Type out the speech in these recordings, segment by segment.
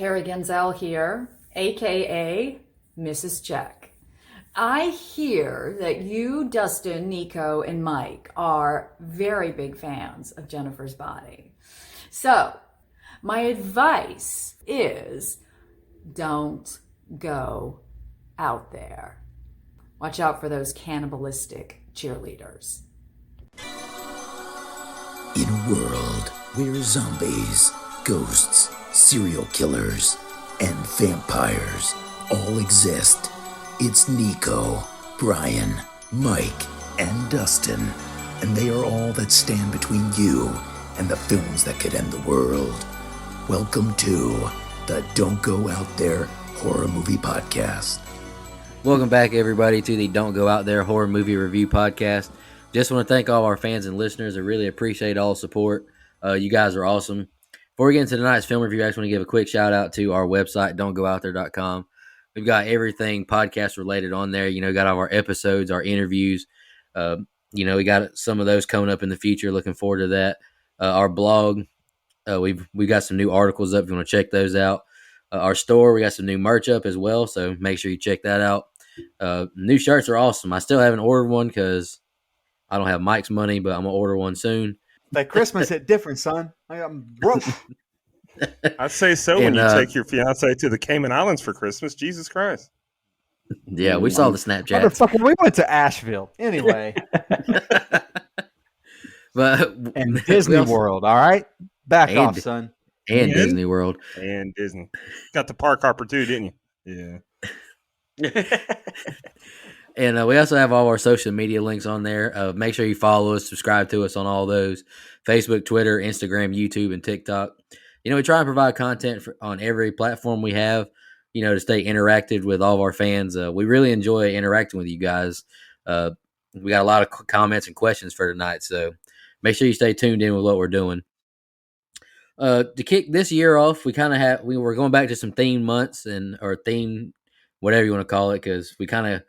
Carrie Genzel here, aka Mrs. Check. I hear that you, Dustin, Nico, and Mike are very big fans of Jennifer's Body. So, my advice is don't go out there. Watch out for those cannibalistic cheerleaders. In a world where zombies, ghosts, serial killers, and vampires all exist, it's Nico, Brian, Mike, and Dustin, and they are all that stand between you and the films that could end the world. Welcome to the Don't Go Out There Horror Movie Podcast. Welcome back, everybody, to the Don't Go Out There Horror Movie Review Podcast. Just want to thank all our fans and listeners. I really appreciate all the support. You guys are awesome. Before we get into tonight's film review, I just want to give a quick shout out to our website, don'tgooutthere.com. We've got everything podcast related on there. You know, got all our episodes, our interviews. We got some of those coming up in the future. Looking forward to that. Our blog, we've got some new articles up if you want to check those out. Our store, we got some new merch up as well, so make sure you check that out. New shirts are awesome. I still haven't ordered one because I don't have Mike's money, but I'm going to order one soon. That Christmas hit different, son. I'm broke. I'd say so when you take your fiance to the Cayman Islands for Christmas. Jesus Christ. Yeah, we saw the Snapchats. Motherfucker, we went to Asheville. Anyway. And Disney World, all right? Back off, son. And Disney World. And Disney. Got the park hopper too, didn't you? Yeah. And we also have all our social media links on there. Make sure you follow us, subscribe to us on all those. Facebook, Twitter, Instagram, YouTube, and TikTok. You know, we try and provide content on every platform we have, you know, to stay interactive with all of our fans. We really enjoy interacting with you guys. We got a lot of comments and questions for tonight, so make sure you stay tuned in with what we're doing. To kick this year off, we were going back to some theme months or theme, whatever you want to call it, because we kind of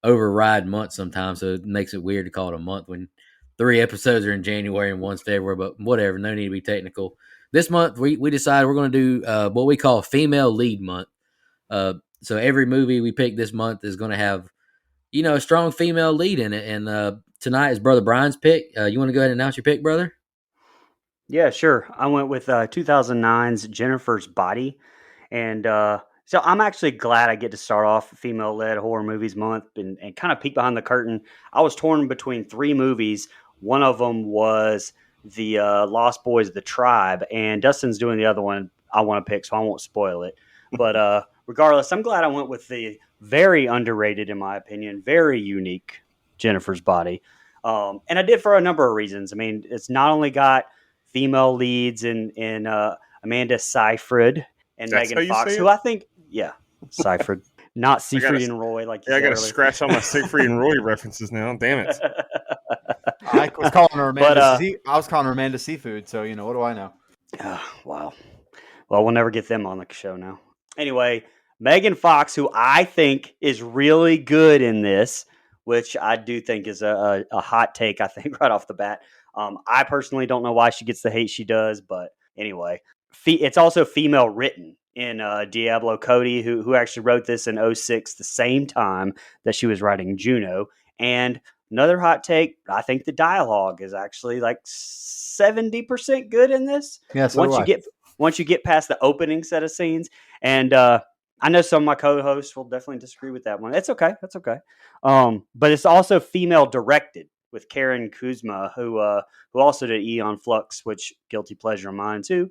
override months sometimes, so it makes it weird to call it a month when 3 episodes are in January and one's February, but whatever, no need to be technical. This month, we decided we're going to do what we call Female Lead Month. So every movie we pick this month is going to have, you know, a strong female lead in it, and tonight is Brother Brian's pick. You want to go ahead and announce your pick, brother? Yeah, sure. I went with 2009's Jennifer's Body, and so I'm actually glad I get to start off female-led horror movies month and kind of peek behind the curtain. I was torn between 3 movies. One of them was the Lost Boys of the Tribe, and Dustin's doing the other one I want to pick, so I won't spoil it. But regardless, I'm glad I went with the very underrated, in my opinion, very unique Jennifer's Body. And I did for a number of reasons. I mean, it's not only got female leads in Amanda Seyfried and Megan Fox, who I think, Seyfried, not Seyfried and Roy. I got to scratch all my Seyfried and Roy references now. Damn it! I was calling her Amanda Seafood. So what do I know? Wow. Well, we'll never get them on the show now. Anyway, Megan Fox, who I think is really good in this, which I do think is a hot take. I think right off the bat. I personally don't know why she gets the hate she does, but anyway, it's also female written in Diablo Cody, who actually wrote this in 2006, the same time that she was writing Juno. And another hot take, I think the dialogue is actually like 70% good in this. Yeah, so once you get past the opening set of scenes, and I know some of my co-hosts will definitely disagree with that one. It's okay. That's okay. But it's also female directed with Karen Kuzma, who also did Eon Flux, which guilty pleasure of mine too.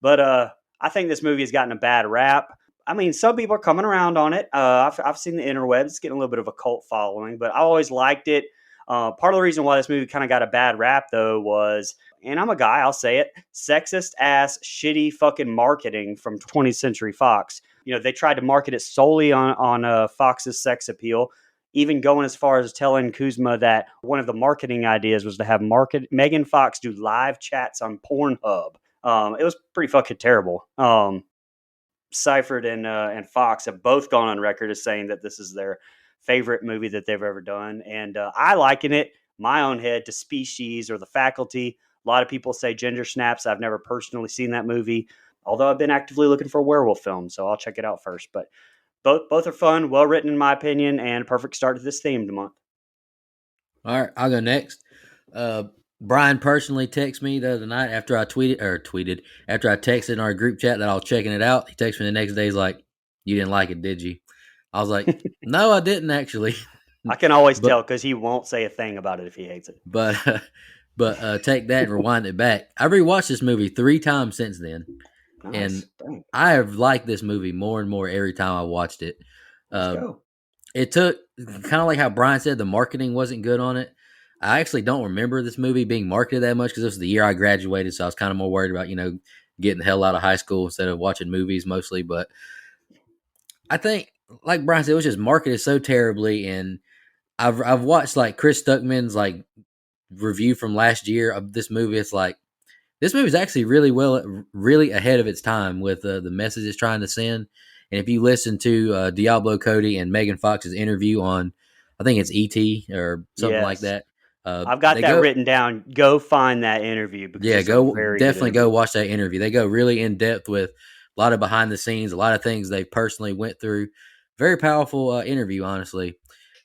But I think this movie has gotten a bad rap. I mean, some people are coming around on it. I've seen the interwebs. It's getting a little bit of a cult following, but I always liked it. Part of the reason why this movie kind of got a bad rap, though, was, and I'm a guy, I'll say it, sexist ass, shitty fucking marketing from 20th Century Fox. You know, they tried to market it solely on Fox's sex appeal, even going as far as telling Kuzma that one of the marketing ideas was to have Megan Fox do live chats on Pornhub. It was pretty fucking terrible. Seyfried and Fox have both gone on record as saying that this is their favorite movie that they've ever done. And I liken it, my own head, to Species or The Faculty. A lot of people say Ginger Snaps. I've never personally seen that movie. Although I've been actively looking for a werewolf film, so I'll check it out first. But both are fun, well written in my opinion, and a perfect start to this themed month. All right, I'll go next. Brian personally texted me the other night after I after I texted in our group chat that I was checking it out. He texted me the next day. He's like, "You didn't like it, did you?" I was like, "No, I didn't actually." I can always tell because he won't say a thing about it if he hates it. But take that and rewind it back. I rewatched this movie 3 times since then, and Dang. I have liked this movie more and more every time I watched it. Let's go. It took kind of like how Brian said the marketing wasn't good on it. I actually don't remember this movie being marketed that much because this was the year I graduated, so I was kind of more worried about getting the hell out of high school instead of watching movies mostly. But I think, like Brian said, it was just marketed so terribly, and I've watched like Chris Stuckman's like review from last year of this movie. It's like this movie is actually really ahead of its time with the message it's trying to send. And if you listen to Diablo Cody and Megan Fox's interview on, I think it's ET or something like that. I've got that written down. Go find that interview. Because definitely go watch that interview. They go really in depth with a lot of behind the scenes, a lot of things they personally went through. Very powerful interview, honestly.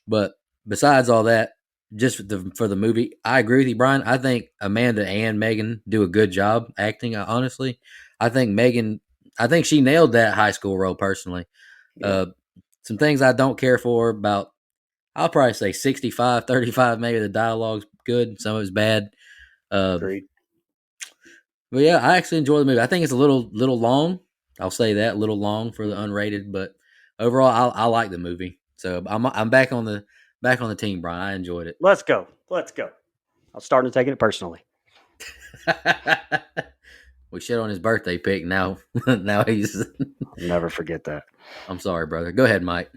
But besides all that, just for the movie, I agree with you, Brian. I think Amanda and Megan do a good job acting. Honestly, I think she nailed that high school role personally. Yeah. Some things I don't care for about, I'll probably say 65-35. Maybe the dialogue's good, some of it's bad. Agreed. But yeah, I actually enjoy the movie. I think it's a little long. I'll say that, a little long for the unrated, but overall, I like the movie. So I'm back on the team, Brian. I enjoyed it. Let's go. I'm starting to take it personally. We shit on his birthday pick. Now he's. I'll never forget that. I'm sorry, brother. Go ahead, Mike.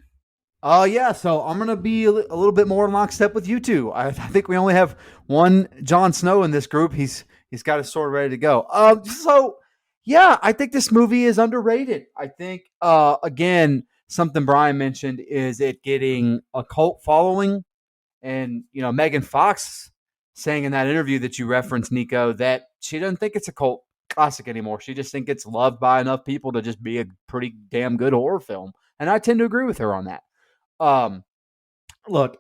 Yeah, so I'm going to be a little bit more in lockstep with you two. I think we only have one Jon Snow in this group. He's got his sword ready to go. So, yeah, I think this movie is underrated. I think, again, something Brian mentioned is it getting a cult following. And, Megan Fox saying in that interview that you referenced, Nico, that she doesn't think it's a cult classic anymore. She just thinks it's loved by enough people to just be a pretty damn good horror film. And I tend to agree with her on that. Look,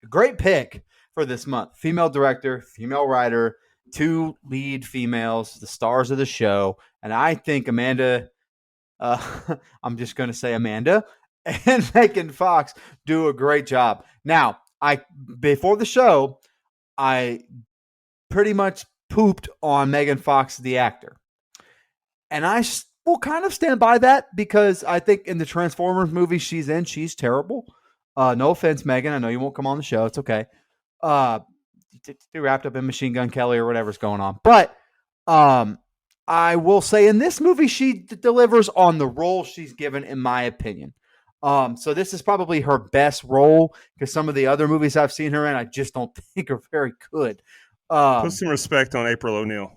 great pick for this month. Female director, female writer, 2 lead females, the stars of the show. And I think Amanda, I'm just going to say Amanda and Megan Fox do a great job. Now, before the show, I pretty much pooped on Megan Fox, the actor. And I will kind of stand by that because I think in the Transformers movie she's in, she's terrible. No offense, Megan. I know you won't come on the show. It's okay. Too wrapped up in Machine Gun Kelly or whatever's going on. But I will say in this movie, she delivers on the role she's given, in my opinion. So this is probably her best role because some of the other movies I've seen her in, I just don't think are very good. Put some respect on April O'Neil.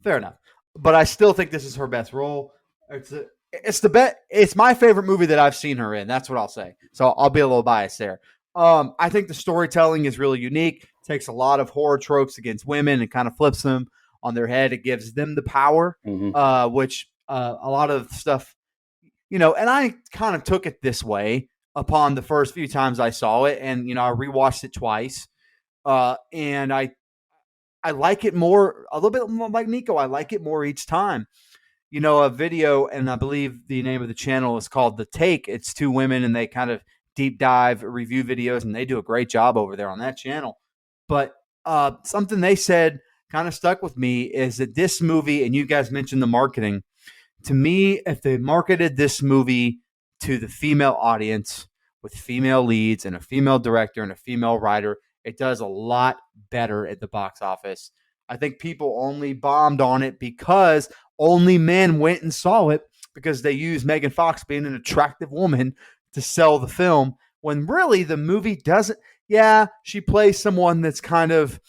Fair enough. But I still think this is her best role. It's my favorite movie that I've seen her in. That's what I'll say. So I'll be a little biased there. I think the storytelling is really unique. Takes a lot of horror tropes against women and kind of flips them on their head. It gives them the power, which a lot of stuff, and I kind of took it this way upon the first few times I saw it. And, I rewatched it twice. And I like it more, a little bit more like Nico. I like it more each time. A video, and I believe the name of the channel is called The Take. It's 2 women, and they kind of deep dive review videos, and they do a great job over there on that channel. But something they said kind of stuck with me is that this movie, and you guys mentioned the marketing, to me, if they marketed this movie to the female audience with female leads and a female director and a female writer, it does a lot better at the box office. I think people only bombed on it because only men went and saw it because they used Megan Fox being an attractive woman to sell the film, when really the movie doesn't. Yeah, she plays someone that's kind of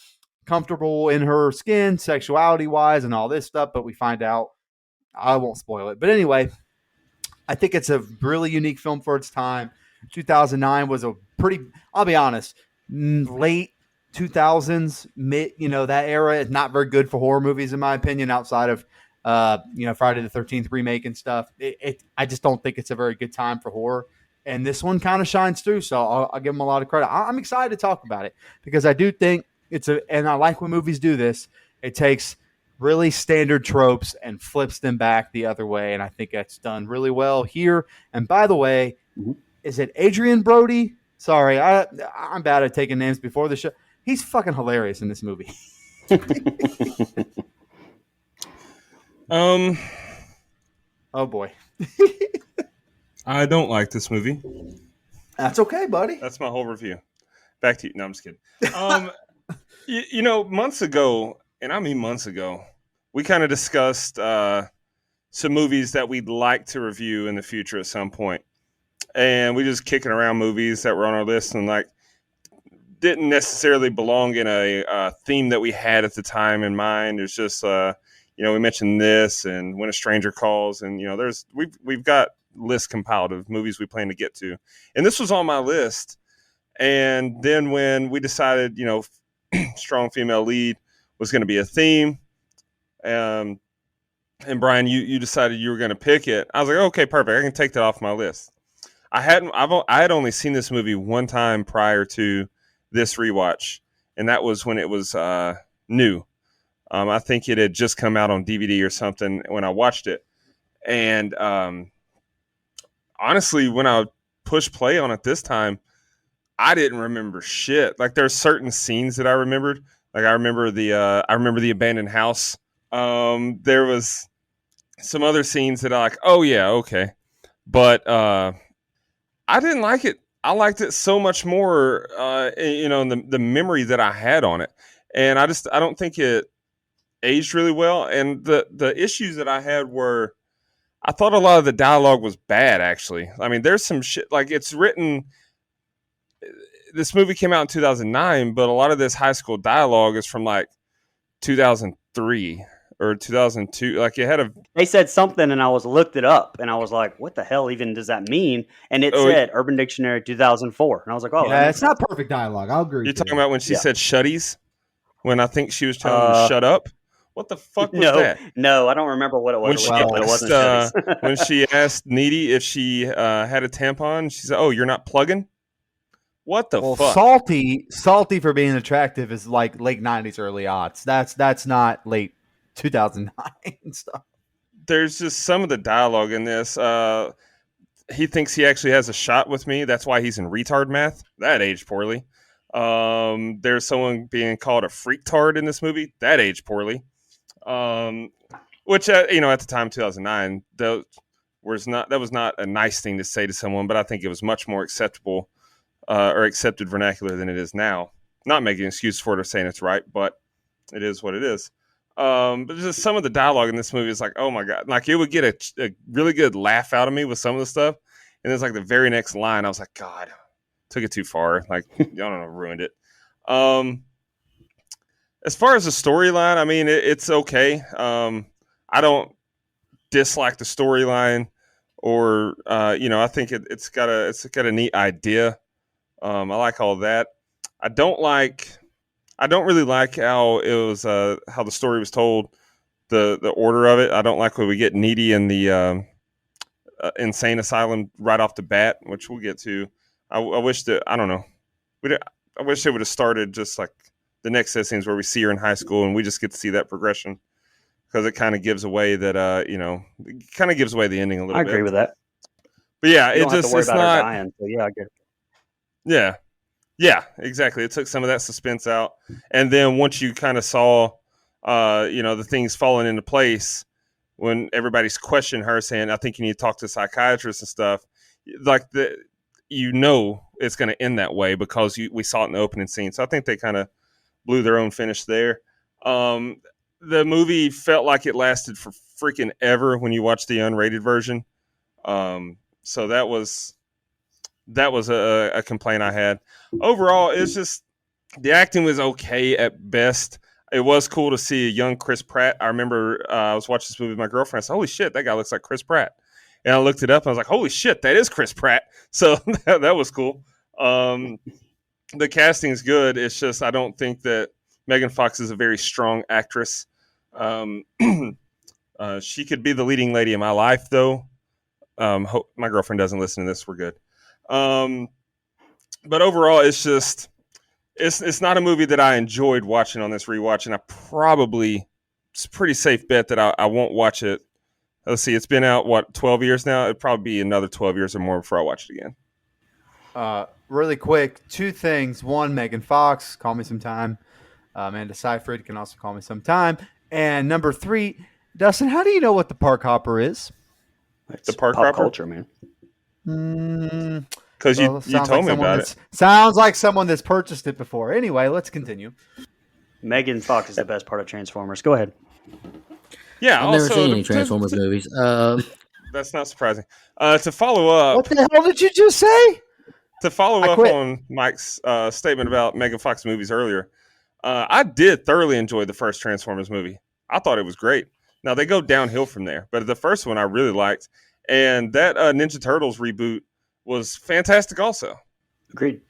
comfortable in her skin, sexuality-wise, and all this stuff, but we find out, I won't spoil it. But anyway, I think it's a really unique film for its time. 2009 was a pretty, I'll be honest, late 2000s, that era is not very good for horror movies, in my opinion, outside of, Friday the 13th remake and stuff. I just don't think it's a very good time for horror. And this one kind of shines through. So I'll give them a lot of credit. I'm excited to talk about it because I do think and I like when movies do this. It takes really standard tropes and flips them back the other way. And I think that's done really well here. And by the way, is it Adrian Brody? Sorry, I'm bad at taking names before the show. He's fucking hilarious in this movie. Um, Oh boy, I don't like this movie. that's okay, buddy. That's my whole review. Back to you. No, I'm just kidding. Months ago, and I mean months ago, we kind of discussed some movies that we'd like to review in the future at some point. And we just kicking around movies that were on our list and like didn't necessarily belong in a theme that we had at the time in mind. It's just, we mentioned this and When a Stranger Calls, and we've got lists compiled of movies we plan to get to, and this was on my list. And then when we decided, strong female lead was going to be a theme, and Brian, you decided you were going to pick it. I was like, okay, perfect. I can take that off my list. I had only seen this movie one time prior to this rewatch, and that was when it was new. I think it had just come out on DVD or something when I watched it. And honestly, when I pushed play on it this time, I didn't remember shit. Like there's certain scenes that I remembered. Like I remember the abandoned house. There was some other scenes that I like, oh yeah, okay. But I didn't like it. I liked it so much more, in the memory that I had on it. And I don't think it aged really well. And the issues that I had were, I thought a lot of the dialogue was bad, actually. I mean, there's some shit, like it's written, this movie came out in 2009, but a lot of this high school dialogue is from like 2003 or 2002. Like it had They said something and I looked it up and I was like, what the hell even does that mean? And it said Urban Dictionary 2004. And I was like, yeah, it's not perfect dialogue. I'll agree. You're talking about when she said shutties? When I think she was telling him to shut up? What the fuck was that? No, I don't remember what it was. When she asked Needy if she had a tampon, she said, "Oh, you're not plugging." What the fuck? Salty for being attractive is like late 90s, early aughts. That's not late 2009 stuff. There's just some of the dialogue in this. He thinks he actually has a shot with me. That's why he's in retard math. That aged poorly. There's someone being called a freaktard in this movie. That aged poorly. Which at the time, 2009, that was not a nice thing to say to someone, but I think it was much more acceptable or accepted vernacular than it is now. Not making an excuse for it or saying it's right, but it is what it is. But just some of the dialogue in this movie is like, oh my God, like it would get a really good laugh out of me with some of the stuff. And it's like the very next line, I was like, God, took it too far. Like, I don't know, ruined it. As far as the storyline, I mean, it's okay. I don't dislike the storyline, or I think it's got a neat idea. I like all that. I don't really like how it was how the story was told, the order of it. I don't like when we get Needy in the insane asylum right off the bat, which we'll get to. I wish that, I don't know. I wish it would have started just like the next set scenes where we see her in high school and we just get to see that progression, because it kind of gives away that, it kind of gives away the ending a little bit. I agree with that. But yeah, you don't have to worry about her dying, so yeah, I get it. Yeah. Yeah, exactly. It took some of that suspense out. And then once you kind of saw, the things falling into place, when everybody's questioning her saying, I think you need to talk to a psychiatrist and stuff, like it's going to end that way because we saw it in the opening scene. So I think they kind of blew their own finish there. The movie felt like it lasted for freaking ever when you watch the unrated version. So that was a complaint I had. Overall, it's just the acting was okay at best. It was cool to see a young Chris Pratt. I remember I was watching this movie with my girlfriend. I said, holy shit, that guy looks like Chris Pratt. And I looked it up and I was like, holy shit, that is Chris Pratt. So that was cool. the casting's good. It's just I don't think that Megan Fox is a very strong actress. Um, she could be the leading lady in my life, though. My girlfriend doesn't listen to this. We're good. But overall, it's just it's not a movie that I enjoyed watching on this rewatch, and it's a pretty safe bet that I won't watch it. Let's see, it's been out 12 years now. It'd probably be another 12 years or more before I watch it again. Really quick, two things. One, Megan Fox, call me sometime. Amanda Seyfried can also call me sometime. And number three, Dustin, how do you know what the park hopper is? It's The park pop hopper? culture, man. Because you told me about it. Sounds like someone that's purchased it before. Anyway, let's continue. Megan Fox is the best part of Transformers. Go ahead. Yeah, I've never also, seen any Transformers movies. That's not surprising. To follow up, What the hell did you just say? to follow I up quit. on Mike's statement about Megan Fox movies earlier, I did thoroughly enjoy the first Transformers movie. I thought it was great. Now they go downhill from there, but the first one I really liked, and that Ninja Turtles reboot was fantastic. Also, Agreed.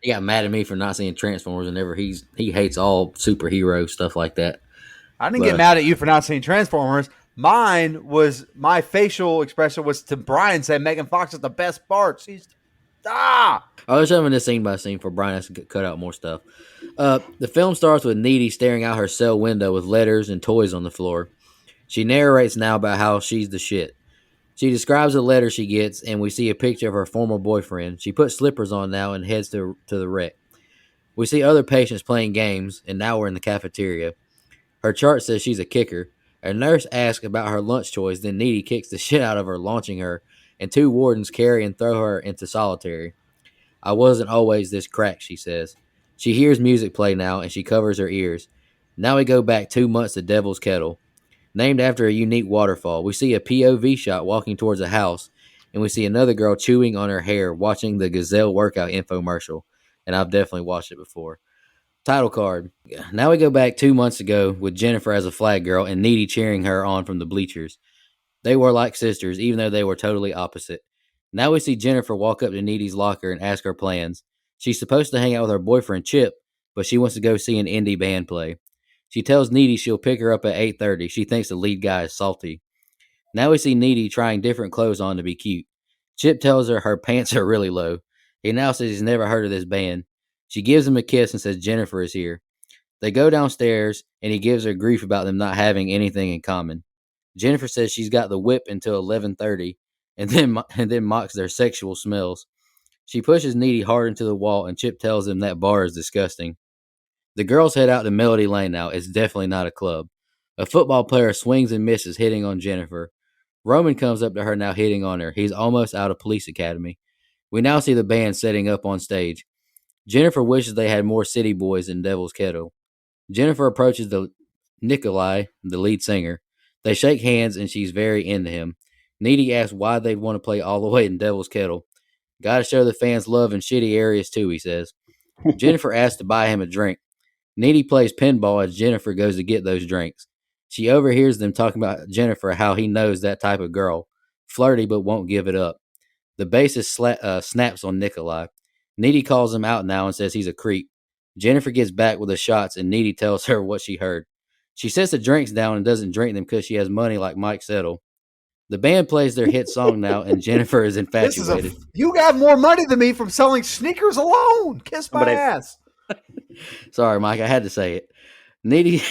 He got mad at me for not seeing Transformers, whenever he hates all superhero stuff like that. I didn't get mad at you for not seeing Transformers. My facial expression was to Brian saying Megan Fox is the best part. I was showing this scene by scene for Brian has to cut out more stuff. The film starts with Needy staring out her cell window with letters and toys on the floor. She narrates now about how she's the shit. She describes the letter she gets, and we see a picture of her former boyfriend. She puts slippers on now and heads to the wreck. We see other patients playing games, and now we're in the cafeteria. Her chart says she's a kicker. A nurse asks about her lunch choice, then Needy kicks the shit out of her, launching her, and two wardens carry and throw her into solitary. I wasn't always this cracked, she says. She hears music play now, and she covers her ears. Now we go back 2 months to Devil's Kettle. Named after a unique waterfall, we see a POV shot walking towards a house, and we see another girl chewing on her hair watching the Gazelle workout infomercial, and I've definitely watched it before. Title card. Now we go back 2 months ago with Jennifer as a flag girl and Needy cheering her on from the bleachers. They were like sisters, even though they were totally opposite. Now we see Jennifer walk up to Needy's locker and ask her plans. She's supposed to hang out with her boyfriend Chip, but she wants to go see an indie band play. She tells Needy she'll pick her up at 8:30. She thinks the lead guy is salty. Now we see Needy trying different clothes on to be cute. Chip tells her her pants are really low. He now says he's never heard of this band. She gives him a kiss and says Jennifer is here. They go downstairs, and he gives her grief about them not having anything in common. Jennifer says she's got the whip until 11:30, and then mocks their sexual smells. She pushes Needy hard into the wall, and Chip tells him that bar is disgusting. The girls head out to Melody Lane now. It's definitely not a club. A football player swings and misses, hitting on Jennifer. Roman comes up to her now, hitting on her. He's almost out of police academy. We now see the band setting up on stage. Jennifer wishes they had more city boys in Devil's Kettle. Jennifer approaches Nikolai, the lead singer. They shake hands, and she's very into him. Needy asks why they'd want to play all the way in Devil's Kettle. Gotta show the fans love in shitty areas too, he says. Jennifer asks to buy him a drink. Needy plays pinball as Jennifer goes to get those drinks. She overhears them talking about Jennifer, how he knows that type of girl. Flirty, but won't give it up. The bassist snaps on Nikolai. Needy calls him out now and says he's a creep. Jennifer gets back with the shots, and Needy tells her what she heard. She sets the drinks down and doesn't drink them because she has money like Mike Settle. The band plays their hit song now, and Jennifer is infatuated. You got more money than me from selling sneakers alone. Kiss my ass. Sorry, Mike, I had to say it. Needy.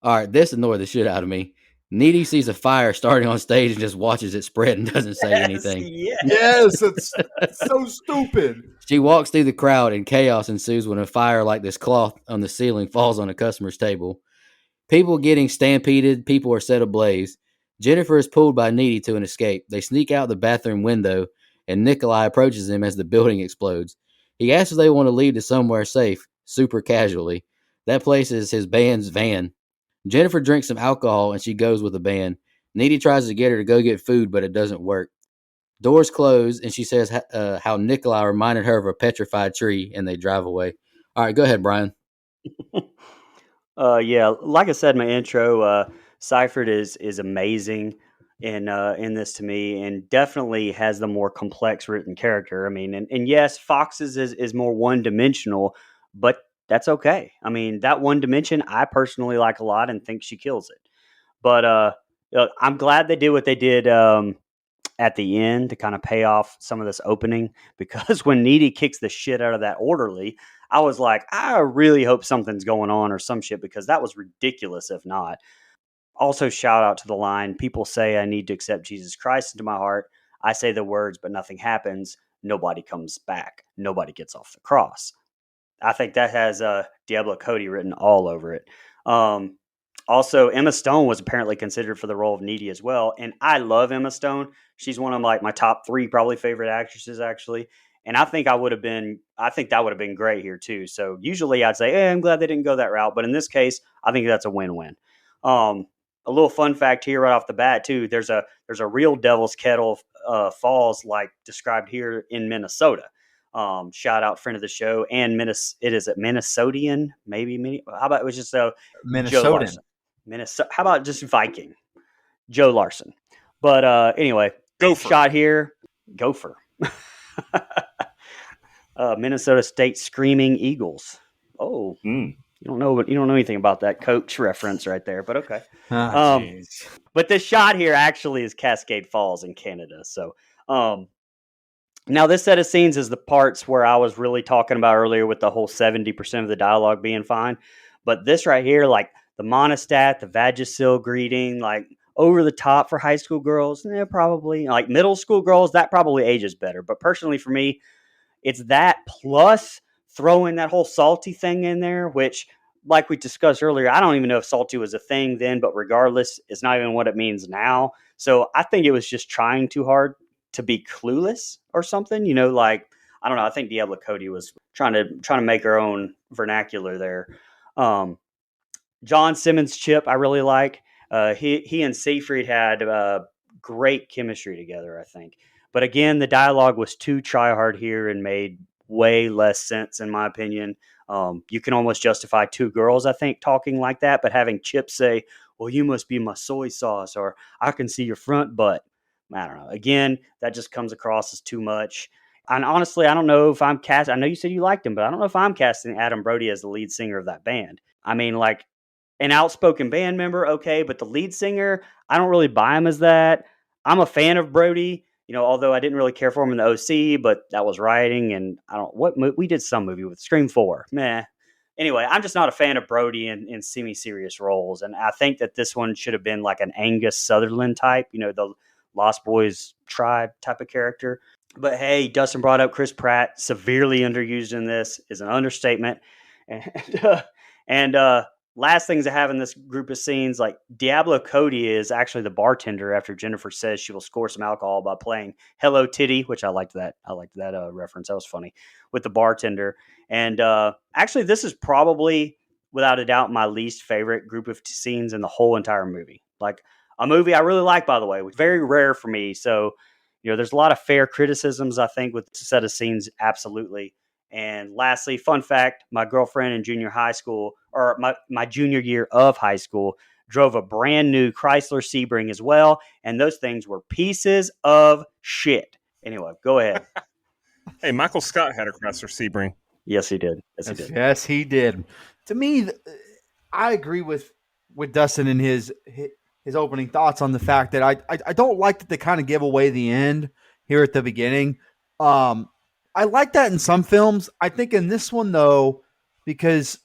All right, this annoyed the shit out of me. Needy sees a fire starting on stage and just watches it spread and doesn't say anything. Yes, it's so stupid. She walks through the crowd, and chaos ensues when a fire like this cloth on the ceiling falls on a customer's table. People getting stampeded, people are set ablaze. Jennifer is pulled by Needy to an escape. They sneak out the bathroom window, and Nikolai approaches them as the building explodes. He asks if they want to leave to somewhere safe, super casually. That place is his band's van. Jennifer drinks some alcohol, and she goes with the band. Needy tries to get her to go get food, but it doesn't work. Doors close, and she says how Nikolai reminded her of a petrified tree, and they drive away. All right, go ahead, Brian. Yeah, like I said in my intro, Seifert is amazing. in this to me, and definitely has the more complex written character. I mean, and yes, Fox's is more one dimensional, but that's okay. I mean, that one dimension I personally like a lot and think she kills it. But I'm glad they did what they did at the end to kind of pay off some of this opening, because when Needy kicks the shit out of that orderly, I was like, I really hope something's going on or some shit, because that was ridiculous if not. Also, shout out to the line, people say I need to accept Jesus Christ into my heart. I say the words, but nothing happens. Nobody comes back. Nobody gets off the cross. I think that has Diablo Cody written all over it. Also, Emma Stone was apparently considered for the role of Needy as well. And I love Emma Stone. She's one of my top 3 probably favorite actresses, actually. And I think that would have been great here too. So usually I'd say, I'm glad they didn't go that route. But in this case, I think that's a win-win. A little fun fact here right off the bat too. There's a real Devil's Kettle Falls like described here in Minnesota. Shout out friend of the show and it is a Minnesotian, maybe. How about it was just a Joe Minnesotan. Minnesota. How about just Viking Joe Larson? But anyway, Gopher. shot here, Gopher. Minnesota State Screaming Eagles. Oh, you don't know anything about that coach reference right there, but okay. But this shot here actually is Cascade Falls in Canada. So now this set of scenes is the parts where I was really talking about earlier with the whole 70% of the dialogue being fine. But this right here, like the monostat, the Vagisil greeting, like over the top for high school girls, probably. Like middle school girls, that probably ages better. But personally for me, it's that plus throwing that whole salty thing in there, which, like we discussed earlier, I don't even know if salty was a thing then, but regardless, it's not even what it means now. So I think it was just trying too hard to be clueless or something, like, I don't know. I think Diablo Cody was trying to make her own vernacular there. John Simmons Chip, I really like. He and Seyfried had great chemistry together, I think. But again, the dialogue was too try hard here and made way less sense, in my opinion. You can almost justify 2 girls, I think, talking like that, but having Chip say, well, you must be my soy sauce, or I can see your front butt. I don't know. Again, that just comes across as too much. And honestly, I don't know if I'm I know you said you liked him, but I don't know if I'm casting Adam Brody as the lead singer of that band. I mean, like an outspoken band member, okay, but the lead singer, I don't really buy him as that. I'm a fan of Brody, although I didn't really care for him in the OC, but that was writing, and we did some movie with Scream 4. Meh. Anyway, I'm just not a fan of Brody in semi-serious roles, and I think that this one should have been like an Angus Sutherland type, the Lost Boys tribe type of character. But hey, Dustin brought up Chris Pratt, severely underused in this is an understatement. And last things I have in this group of scenes, like Diablo Cody is actually the bartender after Jennifer says she will score some alcohol by playing Hello Titty, which I liked that. I liked that reference. That was funny with the bartender. And actually, this is probably, without a doubt, my least favorite group of scenes in the whole entire movie. Like a movie I really like, by the way, which is very rare for me. So, there's a lot of fair criticisms, I think, with the set of scenes. Absolutely. And lastly, fun fact, my girlfriend in junior high school, or my junior year of high school, drove a brand new Chrysler Sebring as well. And those things were pieces of shit. Anyway, go ahead. Hey, Michael Scott had a Chrysler Sebring. Yes, he did. Yes, he did. To me, I agree with Dustin in his opening thoughts on the fact that I don't like that they kind of give away the end here at the beginning. I like that in some films. I think in this one though, because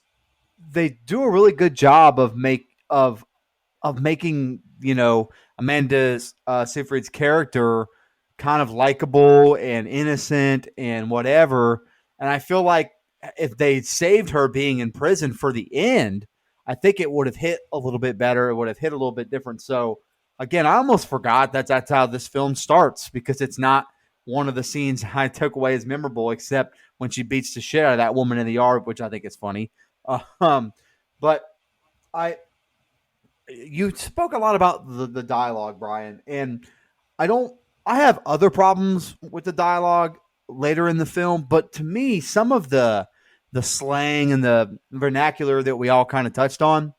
they do a really good job of making Amanda Seyfried's character kind of likable and innocent and whatever. And I feel like if they saved her being in prison for the end, I think it would have hit a little bit better. It would have hit a little bit different. So again, I almost forgot that's how this film starts, because it's not one of the scenes I took away as memorable, except when she beats the shit out of that woman in the yard, which I think is funny. But you spoke a lot about the dialogue, Brian, and I have other problems with the dialogue later in the film, but to me, some of the slang and the vernacular that we all kind of touched on,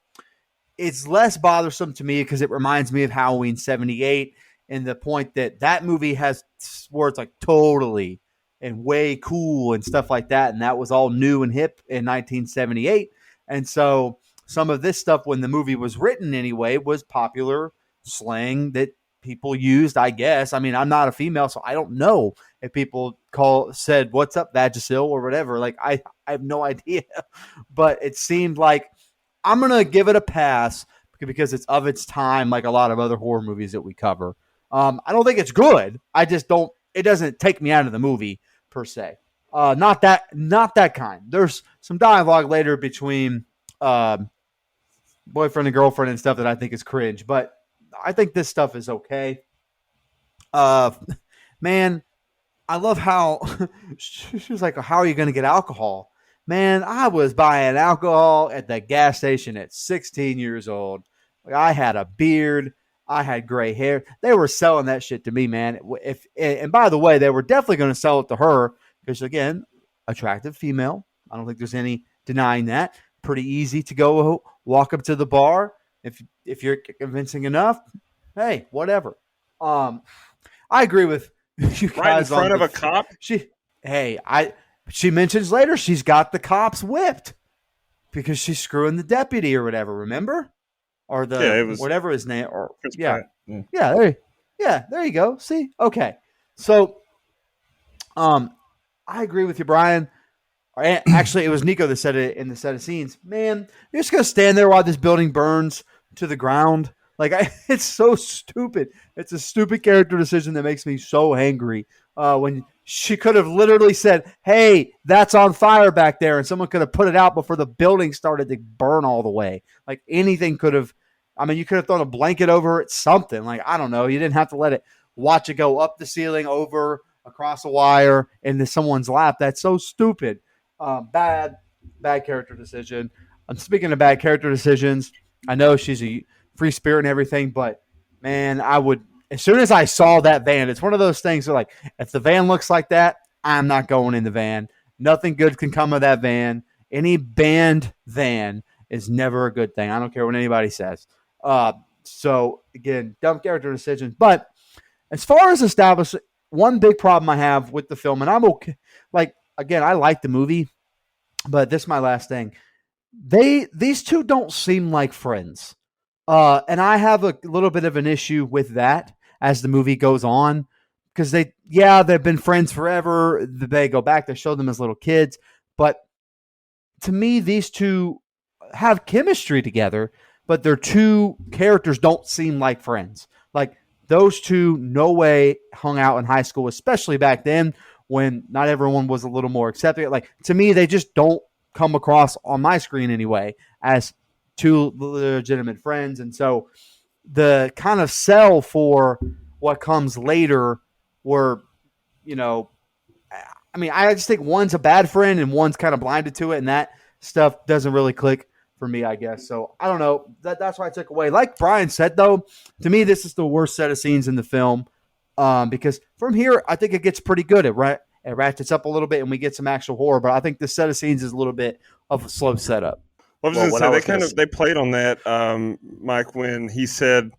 it's less bothersome to me because it reminds me of Halloween 78. in the point that movie has words like totally and way cool and stuff like that. And that was all new and hip in 1978. And so some of this stuff, when the movie was written anyway, was popular slang that people used, I guess. I mean, I'm not a female, so I don't know if people said, "What's up, Vagisil?" or whatever. Like, I have no idea. But it seemed like I'm going to give it a pass because it's of its time, like a lot of other horror movies that we cover. I don't think it's good. I just don't. It doesn't take me out of the movie per se. Not that kind. There's some dialogue later between boyfriend and girlfriend and stuff that I think is cringe, but I think this stuff is okay. Man, I love how she was like, "How are you going to get alcohol?" Man, I was buying alcohol at the gas station at 16 years old. Like, I had a beard. I had gray hair. They were selling that shit to me, man. And by the way, they were definitely going to sell it to her because, again, attractive female. I don't think there's any denying that. Pretty easy to go walk up to the bar if you're convincing enough. Hey, whatever. I agree with you guys. Right in front of a cop? She mentions later she's got the cops whipped because she's screwing the deputy or whatever, remember? Or whatever his name, or there you go. See? Okay. So I agree with you, Brian. Actually, it was Nico that said it in the set of scenes. Man, you're just gonna stand there while this building burns to the ground. Like, it's so stupid. It's a stupid character decision that makes me so angry. When she could have literally said, "Hey, that's on fire back there," and someone could have put it out before the building started to burn all the way. Like, anything could have. I mean, you could have thrown a blanket over it, something. Like, I don't know. You didn't have to watch it go up the ceiling, over, across a wire, into someone's lap. That's so stupid. Bad character decision. Speaking of bad character decisions, I know she's a free spirit and everything, but man, as soon as I saw that van, it's one of those things where, like, if the van looks like that, I'm not going in the van. Nothing good can come of that van. Any banned van is never a good thing. I don't care what anybody says. So again, dumb character decisions. But as far as establishing, one big problem I have with the film, and I'm okay. Like, again, I like the movie, but this is my last thing. These two don't seem like friends. And I have a little bit of an issue with that as the movie goes on, because they've been friends forever. They go back, they show them as little kids. But to me, these two have chemistry together, but their two characters don't seem like friends. Like, those two, no way hung out in high school, especially back then when not everyone was a little more accepting. Like, to me, they just don't come across on my screen anyway as two legitimate friends. And so the kind of sell for what comes later were, I just think one's a bad friend and one's kind of blinded to it, and that stuff doesn't really click for me, I guess. So I don't know. That's why I took away. Like Brian said, though, to me, this is the worst set of scenes in the film, because from here, I think it gets pretty good. It ratchets up a little bit, and we get some actual horror. But I think this set of scenes is a little bit of a slow setup. I was going to say, they played on that, Mike, when he said,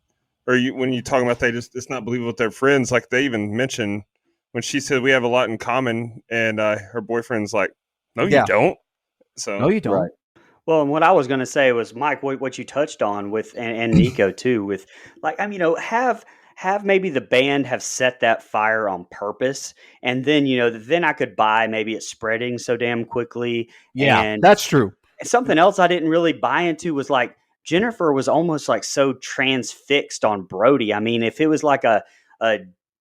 when you talking about it's not believable they're friends. Like, they even mentioned when she said we have a lot in common, and her boyfriend's like, "No, you don't." So no, you don't. Right. Well, and what I was going to say was, Mike, what you touched on with, and Nico too, with, like, have maybe the band have set that fire on purpose, and then then I could buy maybe it spreading so damn quickly. Yeah, and that's true. Something else I didn't really buy into was, like, Jennifer was almost like so transfixed on Brody. I mean, if it was like a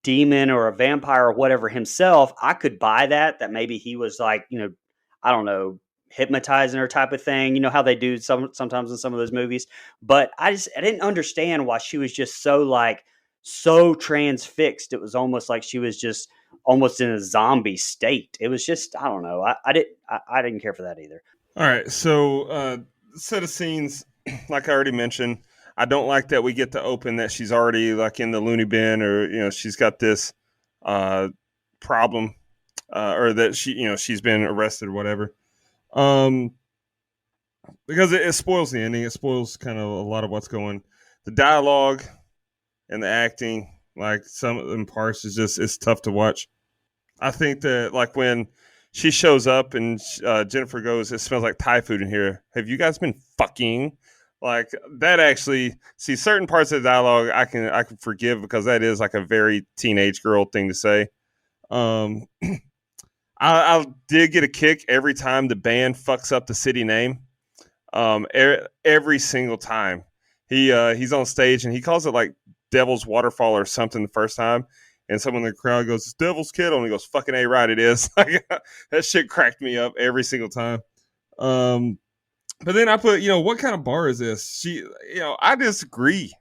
demon or a vampire or whatever himself, I could buy that maybe he was like, I don't know, hypnotizing her type of thing. You know how they do sometimes in some of those movies. But I didn't understand why she was just so transfixed. It was almost like she was just almost in a zombie state. It was just, I don't know. I didn't care for that either. All right, so set of scenes, like I already mentioned, I don't like that we get to open that she's already like in the loony bin, or she's got this problem, or that she's been arrested or whatever, because it spoils the ending. It spoils kind of a lot of what's going. The dialogue and the acting, Like some of them parts is just it's tough to watch. I think that like when she shows up and Jennifer goes, "It smells like Thai food in here. Have you guys been fucking?" Like that actually. See, certain parts of the dialogue I can forgive because that is like a very teenage girl thing to say. Um, I did get a kick every time the band fucks up the city name. Every single time he's on stage and he calls it like Devil's Waterfall or something the first time, and someone in the crowd goes, "It's Devil's Kettle," and he goes, "Fucking A right, it is." Like, that shit cracked me up every single time. But then I put, what kind of bar is this? I disagree.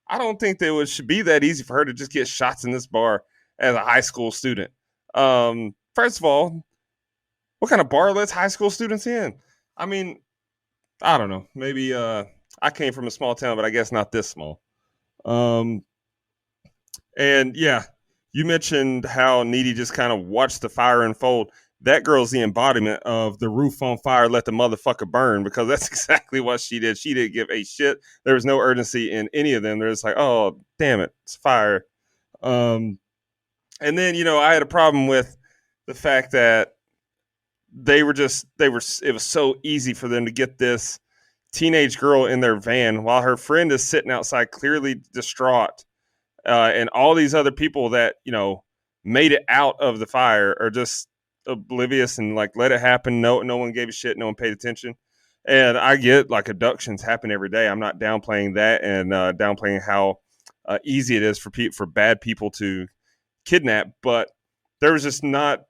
I don't think that it should be that easy for her to just get shots in this bar as a high school student. First of all, what kind of bar lets high school students in? I mean, I don't know. Maybe I came from a small town, but I guess not this small. And yeah, you mentioned how Needy just kind of watched the fire unfold. That girl's the embodiment of the roof on fire, let the motherfucker burn, because that's exactly what she did. She didn't give a shit. There was no urgency in any of them. They're just like, oh, damn it, it's fire. And then, I had a problem with the fact that it was so easy for them to get this teenage girl in their van while her friend is sitting outside clearly distraught. And all these other people that, made it out of the fire are just oblivious and like let it happen. No one gave a shit. No one paid attention. And I get like abductions happen every day. I'm not downplaying that and downplaying how easy it is for bad people to kidnap, but there was just not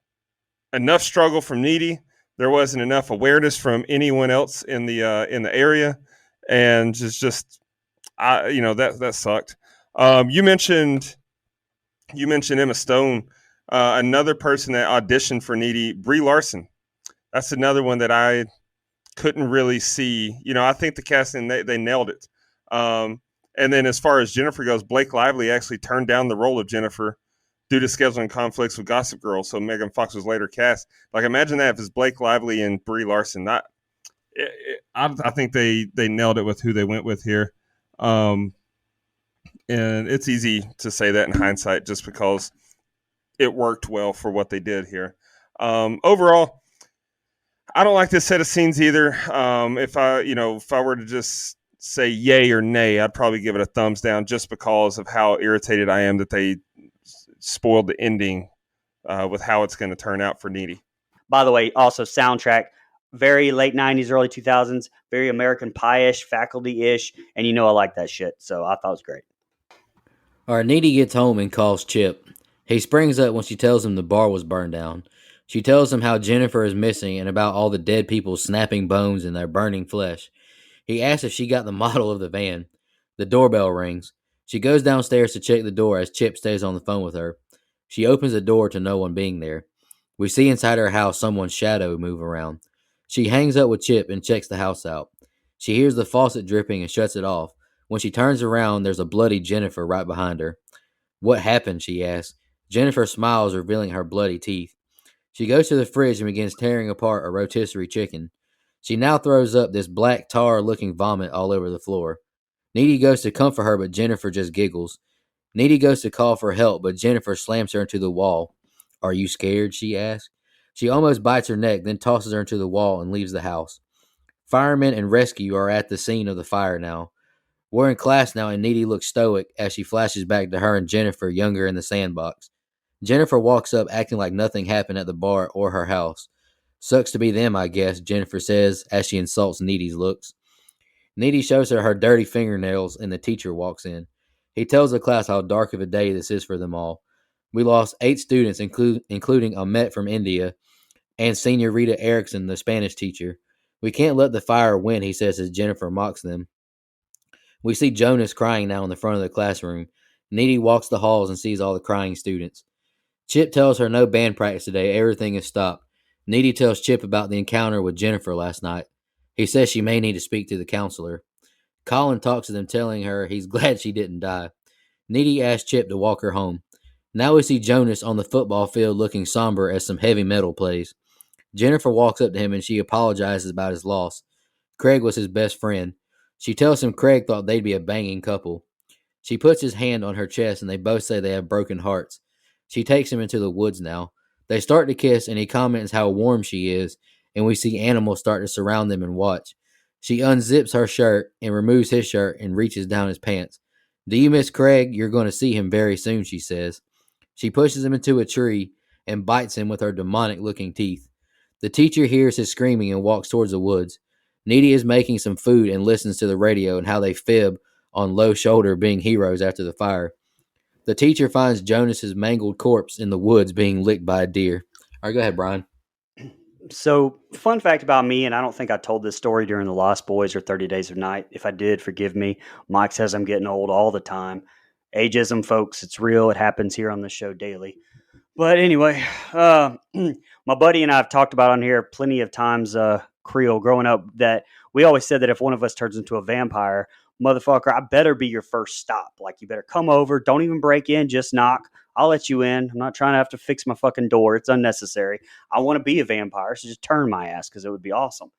enough struggle from Needy. There wasn't enough awareness from anyone else in the area, and that sucked. You mentioned Emma Stone, another person that auditioned for Needy, Brie Larson. That's another one that I couldn't really see. I think the casting they nailed it. And then as far as Jennifer goes, Blake Lively actually turned down the role of Jennifer due to scheduling conflicts with Gossip Girl. So Megan Fox was later cast. Like, imagine that if it's Blake Lively and Brie Larson. I think they nailed it with who they went with here. And it's easy to say that in hindsight just because it worked well for what they did here. Overall, I don't like this set of scenes either. If I were to just say yay or nay, I'd probably give it a thumbs down just because of how irritated I am that they spoiled the ending with how it's going to turn out for Needy. By the way, also soundtrack, very late 90s, early 2000s, very American Pie-ish, Faculty-ish, and I like that shit, so I thought it was great. All right, Needy gets home and calls Chip. He springs up when she tells him the bar was burned down. She tells him how Jennifer is missing and about all the dead people snapping bones in their burning flesh. He asks if she got the model of the van. The doorbell rings. She goes downstairs to check the door as Chip stays on the phone with her. She opens the door to no one being there. We see inside her house someone's shadow move around. She hangs up with Chip and checks the house out. She hears the faucet dripping and shuts it off. When she turns around, there's a bloody Jennifer right behind her. What happened? She asks. Jennifer smiles, revealing her bloody teeth. She goes to the fridge and begins tearing apart a rotisserie chicken. She now throws up this black tar-looking vomit all over the floor. Needy goes to comfort her, but Jennifer just giggles. Needy goes to call for help, but Jennifer slams her into the wall. Are you scared? She asks. She almost bites her neck, then tosses her into the wall and leaves the house. Firemen and rescue are at the scene of the fire now. We're in class now, and Needy looks stoic as she flashes back to her and Jennifer, younger in the sandbox. Jennifer walks up acting like nothing happened at the bar or her house. Sucks to be them, I guess, Jennifer says as she insults Needy's looks. Needy shows her dirty fingernails, and the teacher walks in. He tells the class how dark of a day this is for them all. We lost 8 students, including Ahmet from India and Senior Rita Erickson, the Spanish teacher. We can't let the fire win, he says as Jennifer mocks them. We see Jonas crying now in the front of the classroom. Needy walks the halls and sees all the crying students. Chip tells her no band practice today, everything is stopped. Needy tells Chip about the encounter with Jennifer last night. He says she may need to speak to the counselor. Colin talks to them, telling her he's glad she didn't die. Needy asks Chip to walk her home. Now we see Jonas on the football field looking somber as some heavy metal plays. Jennifer walks up to him and she apologizes about his loss. Craig was his best friend. She tells him Craig thought they'd be a banging couple. She puts his hand on her chest, and they both say they have broken hearts. She takes him into the woods now. They start to kiss, and he comments how warm she is, and we see animals start to surround them and watch. She unzips her shirt and removes his shirt and reaches down his pants. Do you miss Craig? You're going to see him very soon, she says. She pushes him into a tree and bites him with her demonic-looking teeth. The teacher hears his screaming and walks towards the woods. Needy is making some food and listens to the radio and how they fib on Low Shoulder being heroes after the fire. The teacher finds Jonas's mangled corpse in the woods being licked by a deer. All right, go ahead, Brian. So, fun fact about me, and I don't think I told this story during The Lost Boys or 30 Days of Night. If I did, forgive me. Mike says I'm getting old all the time. Ageism, folks, it's real. It happens here on the show daily. But anyway, my buddy and I have talked about on here plenty of times, Creole, growing up, that we always said that if one of us turns into a vampire, motherfucker, I better be your first stop. Like, you better come over. Don't even break in. Just knock. I'll let you in. I'm not trying to have to fix my fucking door. It's unnecessary. I want to be a vampire, so just turn my ass because it would be awesome.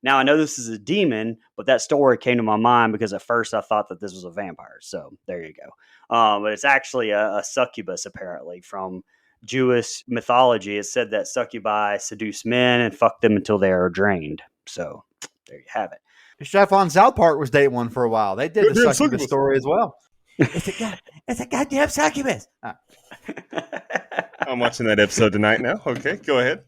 Now, I know this is a demon, but that story came to my mind because at first I thought that this was a vampire. So there you go. But it's actually a succubus, apparently, from Jewish mythology. It said that succubi seduce men and fuck them until they are drained. So there you have it. Chef on South Park was dating one for a while. They did the Goddamn succubus succubus. story as well. It's a goddamn succubus. I'm watching that episode tonight now. Okay, go ahead.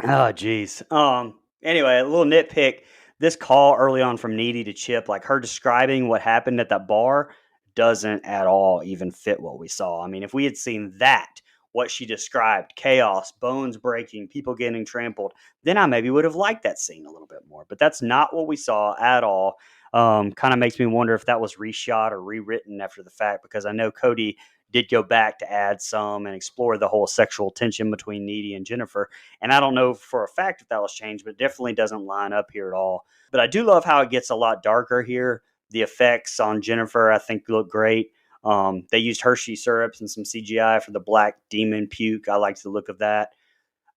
Oh, geez. Anyway, a little nitpick. This call early on from Needy to Chip, like her describing what happened at that bar, doesn't at all even fit what we saw. I mean, if we had seen that, what she described, chaos, bones breaking, people getting trampled, then I maybe would have liked that scene a little bit more. But that's not what we saw at all. Kind of makes me wonder if that was reshot or rewritten after the fact, because I know Cody did go back to add some and explore the whole sexual tension between Needy and Jennifer. And I don't know for a fact if that was changed, but it definitely doesn't line up here at all. But I do love how it gets a lot darker here. The effects on Jennifer, I think, look great. They used Hershey syrups and some CGI for the black demon puke. I like the look of that.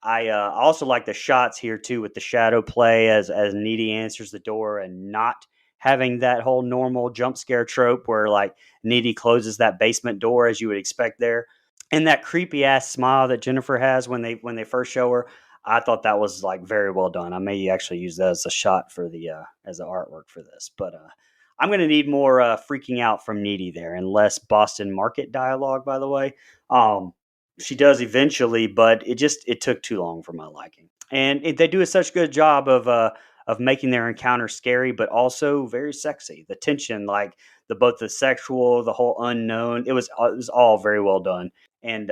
I also like the shots here too, with the shadow play as Needy answers the door and not having that whole normal jump scare trope where like Needy closes that basement door as you would expect there. And that creepy ass smile that Jennifer has when they first show her, I thought that was like very well done. I may actually use that as a shot for the as the artwork for this, but I'm going to need more freaking out from Needy there and less Boston Market dialogue, by the way. She does eventually, but it took too long for my liking. And they do such a good job of making their encounter scary, but also very sexy. The tension, like both the sexual, the whole unknown, it was all very well done. And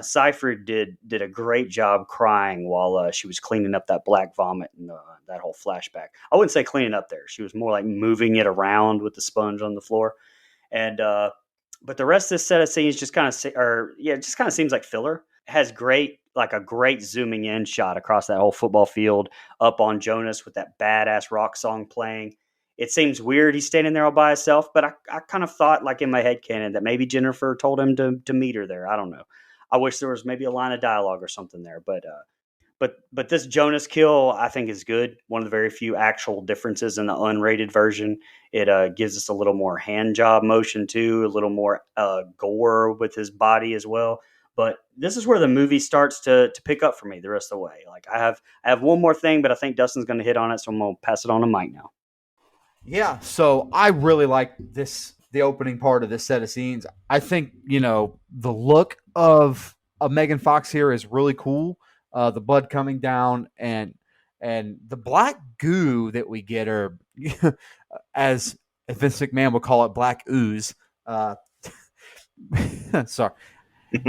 Cypher did a great job crying while she was cleaning up that black vomit and that whole flashback. I wouldn't say cleaning up there. She was more like moving it around with the sponge on the floor. And but the rest of this set of scenes just kind of seems like filler. It has a great zooming in shot across that whole football field up on Jonas with that badass rock song playing. It seems weird he's standing there all by himself, but I kind of thought, like in my head canon, that maybe Jennifer told him to meet her there. I don't know. I wish there was maybe a line of dialogue or something there, but this Jonas kill I think is good. One of the very few actual differences in the unrated version. It gives us a little more hand job motion too, a little more gore with his body as well. But this is where the movie starts to pick up for me the rest of the way. Like I have one more thing, but I think Dustin's going to hit on it, so I'm going to pass it on to Mike now. Yeah, so I really like the opening part of this set of scenes. I think, the look of Megan Fox here is really cool. The blood coming down and the black goo that we get, or as Vince McMahon would call it, black ooze. Sorry.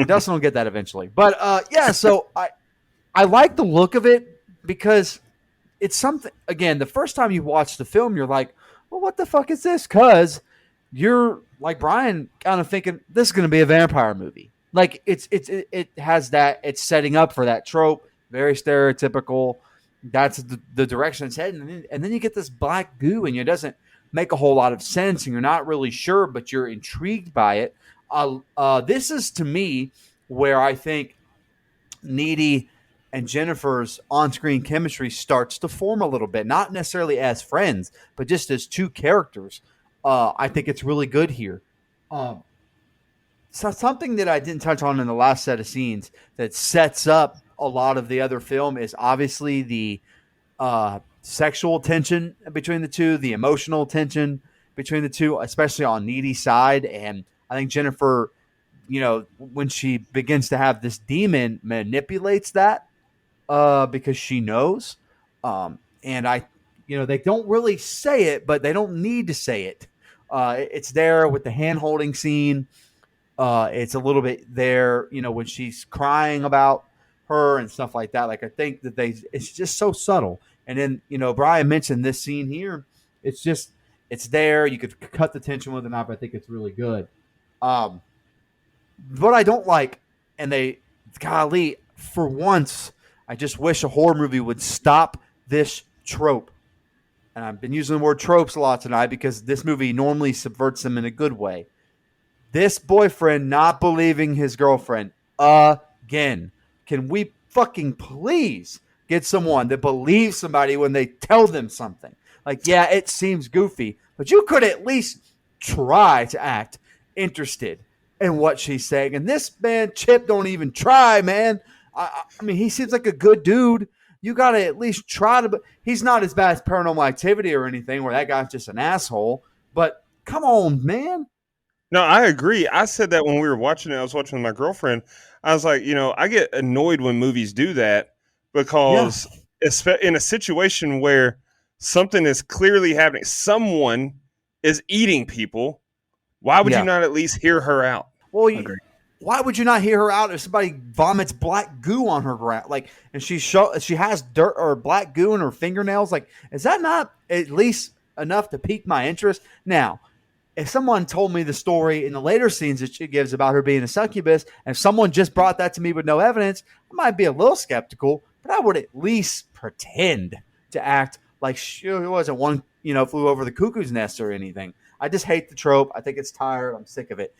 Dustin will get that eventually. But yeah, so I like the look of it because it's something, again, the first time you watch the film, you're like, well, what the fuck is this? Because you're, like Brian, kind of thinking this is going to be a vampire movie. Like, it has that, it's setting up for that trope, very stereotypical. That's the direction it's heading. And then you get this black goo, and it doesn't make a whole lot of sense, and you're not really sure, but you're intrigued by it. This is, to me, where I think Needy and Jennifer's on-screen chemistry starts to form a little bit, not necessarily as friends, but just as two characters. I think it's really good here. Um, so something that I didn't touch on in the last set of scenes that sets up a lot of the other film is obviously the sexual tension between the two, the emotional tension between the two, especially on Needy's side. And I think Jennifer, when she begins to have this demon, manipulates that because she knows. And they don't really say it, but they don't need to say it. It's there with the hand holding scene. It's a little bit there, when she's crying about her and stuff like that. Like, I think that it's just so subtle. And then, Brian mentioned this scene here. It's there. You could cut the tension with a knife. I think it's really good. What I don't like, golly, for once, I just wish a horror movie would stop this trope. And I've been using the word tropes a lot tonight because this movie normally subverts them in a good way. This boyfriend not believing his girlfriend again. Can we fucking please get someone that believes somebody when they tell them something? Like, yeah, it seems goofy, but you could at least try to act interested in what she's saying. And this man, Chip, don't even try, man. I mean, he seems like a good dude. You got to at least try to. But he's not as bad as Paranormal Activity or anything where that guy's just an asshole. But come on, man. No, I agree. I said that when we were watching it. I was watching with my girlfriend. I was like, I get annoyed when movies do that because in a situation where something is clearly happening, someone is eating people. Why would you not at least hear her out? Well, why would you not hear her out if somebody vomits black goo on her ground? Like, and she has dirt or black goo in her fingernails. Like, is that not at least enough to pique my interest? Now, if someone told me the story in the later scenes that she gives about her being a succubus, and if someone just brought that to me with no evidence, I might be a little skeptical, but I would at least pretend to act like she wasn't one, flew over the cuckoo's nest or anything. I just hate the trope. I think it's tired. I'm sick of it.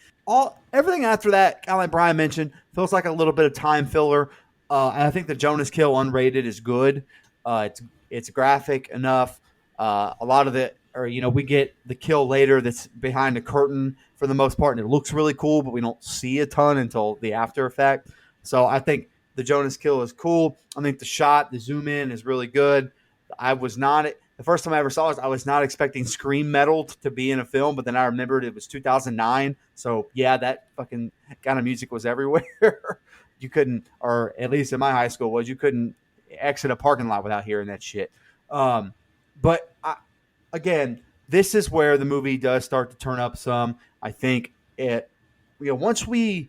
Everything after that, kind of like Brian mentioned, feels like a little bit of time filler. And I think the Jonas Kill unrated is good. It's graphic enough. A lot of it, we get the kill later that's behind a curtain for the most part, and it looks really cool, but we don't see a ton until the after effect. So I think the Jonas Kill is cool. I think the zoom in is really good. The first time I ever saw it, I was not expecting scream metal to be in a film, but then I remembered it was 2009. So yeah, that fucking kind of music was everywhere. You couldn't, or at least in my high school you couldn't exit a parking lot without hearing that shit. But again, this is where the movie does start to turn up some. I think once we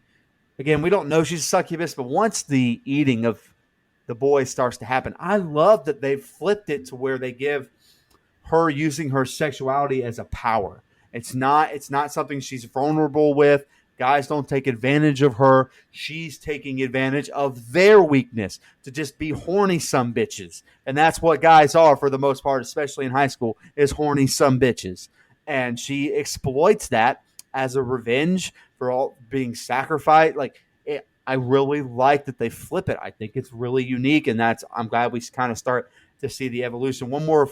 don't know she's a succubus, but once the eating of the boy starts to happen, I love that they've flipped it to where they give her using her sexuality as a power. It's not something she's vulnerable with. Guys don't take advantage of her. She's taking advantage of their weakness to just be horny sumbitches. And that's what guys are for the most part, especially in high school, is horny sumbitches. And she exploits that as a revenge for all being sacrificed. I really like that they flip it. I think it's really unique, and I'm glad we kind of start to see the evolution. One more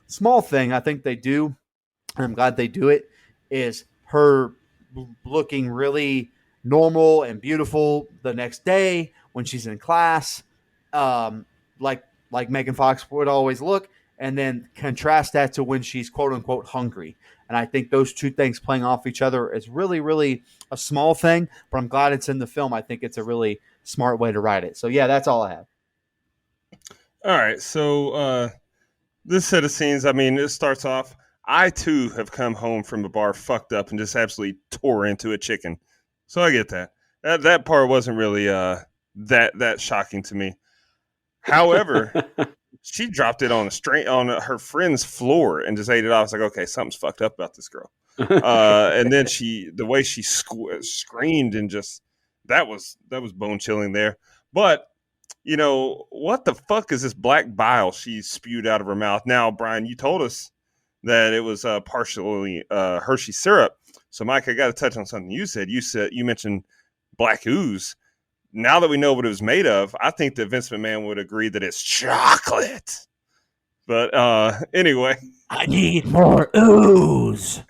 small thing I think they do, and I'm glad they do it, is her looking really normal and beautiful the next day when she's in class, like Megan Fox would always look, and then contrast that to when she's quote unquote hungry. And I think those two things playing off each other is really, really a small thing, but I'm glad it's in the film. I think it's a really smart way to write it. So yeah, that's all I have. All right. So this set of scenes, it starts off, I too have come home from a bar fucked up and just absolutely tore into a chicken. So I get that. That part wasn't really that shocking to me. However, she dropped it on her friend's floor and just ate it off. I was like, okay, something's fucked up about this girl. And then the way she screamed and just that was bone chilling there. But what the fuck is this black bile she spewed out of her mouth? Now, Brian, you told us that it was partially Hershey syrup. So, Mike, I got to touch on something you said. You mentioned black ooze. Now that we know what it was made of, I think that Vince McMahon would agree that it's chocolate. But anyway, I need more ooze.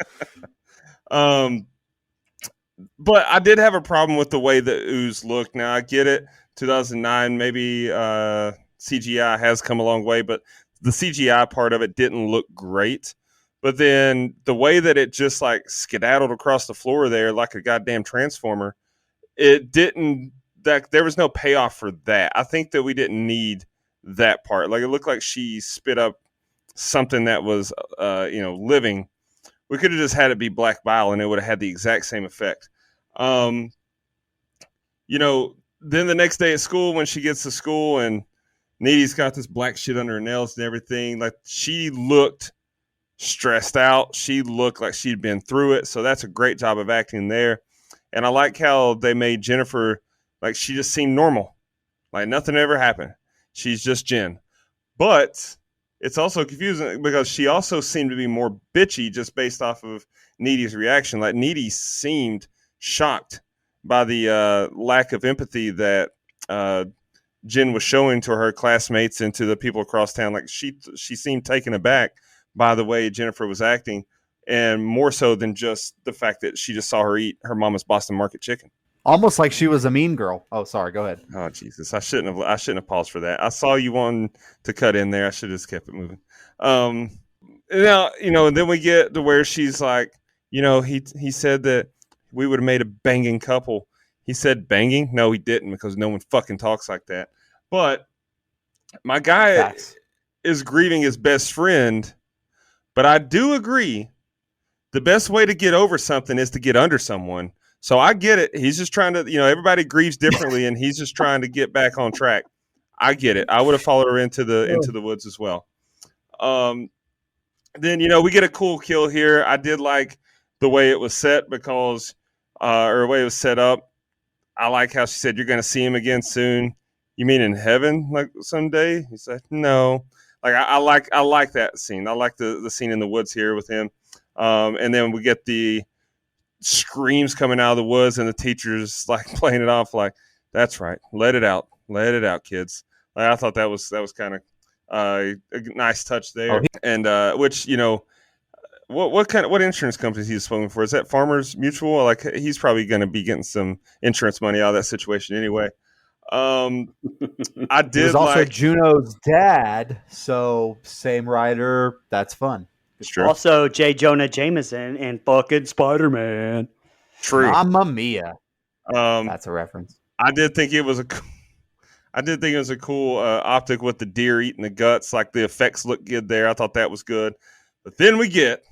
But I did have a problem with the way the ooze looked. Now I get it, 2009, maybe CGI has come a long way, but the CGI part of it didn't look great. But then the way that it just like skedaddled across the floor there like a goddamn transformer, it didn't. That there was no payoff for that. I think that we didn't need that part. Like it looked like she spit up something that was, living. We could have just had it be black bile, and it would have had the exact same effect. Um, then the next day at school, when she gets to school and Needy's got this black shit under her nails and everything, like she looked stressed out. She looked like she'd been through it. So that's a great job of acting there. And I like how they made Jennifer, like she just seemed normal. Like nothing ever happened. She's just Jen. But it's also confusing because she also seemed to be more bitchy just based off of Needy's reaction. Like Needy seemed shocked by the lack of empathy that Jen was showing to her classmates and to the people across town. Like she seemed taken aback by the way Jennifer was acting, and more so than just the fact that she just saw her eat her mama's Boston Market chicken. Almost like she was a mean girl. Oh, sorry. Go ahead. Oh Jesus! I shouldn't have paused for that. I saw you wanting to cut in there. I should have just kept it moving. Now and then we get to where she's like, he said that we would have made a banging couple. He said banging? No, he didn't, because no one fucking talks like that. But my guy Facts. is grieving his best friend. But I do agree, the best way to get over something is to get under someone. So I get it. He's just trying to, everybody grieves differently, and he's just trying to get back on track. I get it. I would have followed her into the woods as well. Then we get a cool kill here. I did like the way it was set because, or the way it was set up. I like how she said, "You're going to see him again soon." You mean in heaven, like someday? He said, "No." Like I like that scene. I like the scene in the woods here with him. And then we get the screams coming out of the woods, and the teacher's like playing it off like, "That's right, let it out, kids." Like, I thought that was kind of a nice touch there. And which what insurance companies he's spoken for? Is that Farmers Mutual? Like he's probably going to be getting some insurance money out of that situation anyway. I did. He was also Juno's dad, so same writer. That's fun. True. Also, J. Jonah Jameson and fucking Spider-Man. True. Mamma mia. That's a reference. I did think it was a cool optic with the deer eating the guts. Like the effects look good there. I thought that was good. But then we get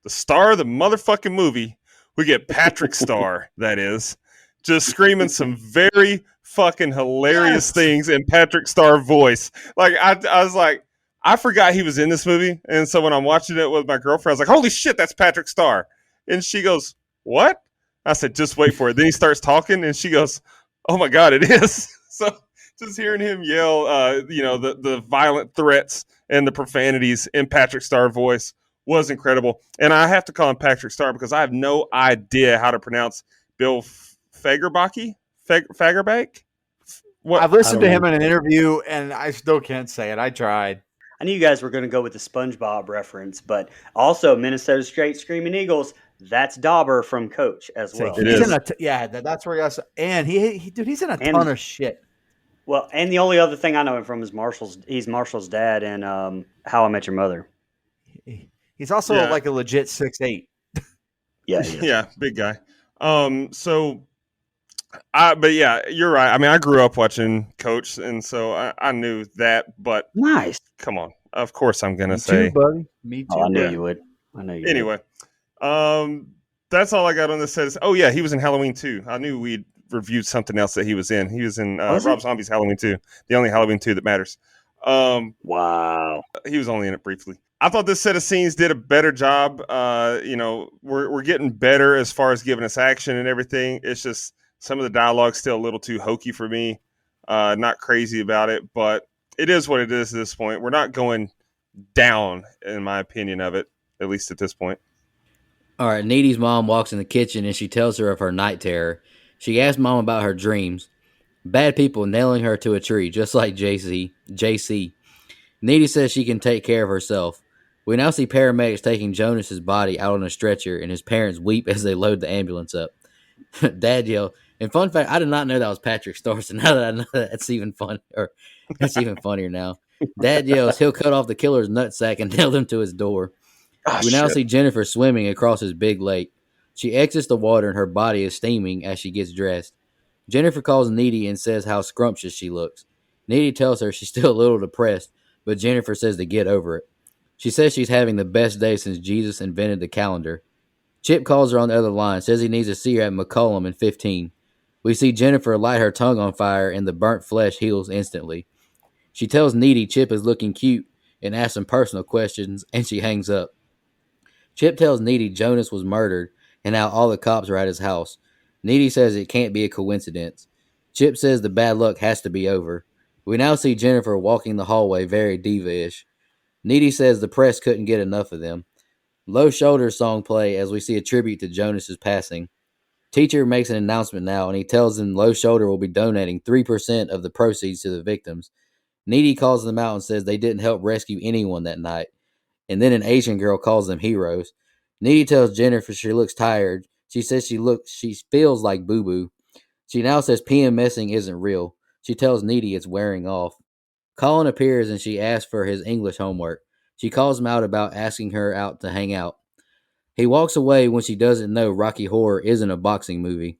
the star of the motherfucking movie. We get Patrick Starr, that is, just screaming some very fucking hilarious things in Patrick Starr voice. Like I was like, I forgot he was in this movie. And so when I'm watching it with my girlfriend, I was like, holy shit, that's Patrick Starr. And she goes, what? I said, just wait for it. Then he starts talking and she goes, oh my God, it is. So just hearing him yell, the violent threats and the profanities in Patrick Starr voice was incredible. And I have to call him Patrick Starr because I have no idea how to pronounce Bill Fagerbakke. I've listened to him in an interview and I still can't say it. I tried. I knew you guys were going to go with the SpongeBob reference, but also Minnesota State Screaming Eagles. That's Dauber from Coach as well. That's where he has. And he's in a ton of shit. Well, and the only other thing I know him from is he's Marshall's dad in How I Met Your Mother. He's also like a legit 6'8". Yeah, big guy. But yeah, you're right. I mean, I grew up watching Coach, and so I knew that. But nice. Come on, of course I'm gonna say, too, buddy. Me too. Oh, I knew you would. Anyway, that's all I got on this set. Oh yeah, he was in Halloween 2. I knew we'd reviewed something else that he was in. He was in Rob Zombie's Halloween 2, the only Halloween 2 that matters. Wow. He was only in it briefly. I thought this set of scenes did a better job. We're getting better as far as giving us action and everything. It's just some of the dialogue's still a little too hokey for me. Not crazy about it, but it is what it is at this point. We're not going down, in my opinion of it, at least at this point. All right, Needy's mom walks in the kitchen and she tells her of her night terror. She asks Mom about her dreams. Bad people nailing her to a tree, just like JC. Needy says she can take care of herself. We now see paramedics taking Jonas's body out on a stretcher, and his parents weep as they load the ambulance up. Dad yelled. And fun fact, I did not know that was Patrick Starr. So now that I know that, that's even fun, or that's even funnier now. Dad yells, he'll cut off the killer's nutsack and nail him to his door. Oh We now shit. see Jennifer swimming across his big lake. She exits the water and her body is steaming as she gets dressed. Jennifer calls Needy and says how scrumptious she looks. Needy tells her she's still a little depressed, but Jennifer says to get over it. She says she's having the best day since Jesus invented the calendar. Chip calls her on the other line, says he needs to see her at McCollum in 15. We see Jennifer light her tongue on fire and the burnt flesh heals instantly. She tells Needy Chip is looking cute and asks some personal questions, and she hangs up. Chip tells Needy Jonas was murdered and how all the cops are at his house. Needy says it can't be a coincidence. Chip says the bad luck has to be over. We now see Jennifer walking the hallway very diva-ish. Needy says the press couldn't get enough of them. Low Shoulders song play as we see a tribute to Jonas's passing. Teacher makes an announcement now and he tells them Low Shoulder will be donating 3% of the proceeds to the victims. Needy calls them out and says they didn't help rescue anyone that night. And then an Asian girl calls them heroes. Needy tells Jennifer she looks tired. She says she feels like boo boo. She now says PMSing isn't real. She tells Needy it's wearing off. Colin appears and she asks for his English homework. She calls him out about asking her out to hang out. He walks away when she doesn't know Rocky Horror isn't a boxing movie.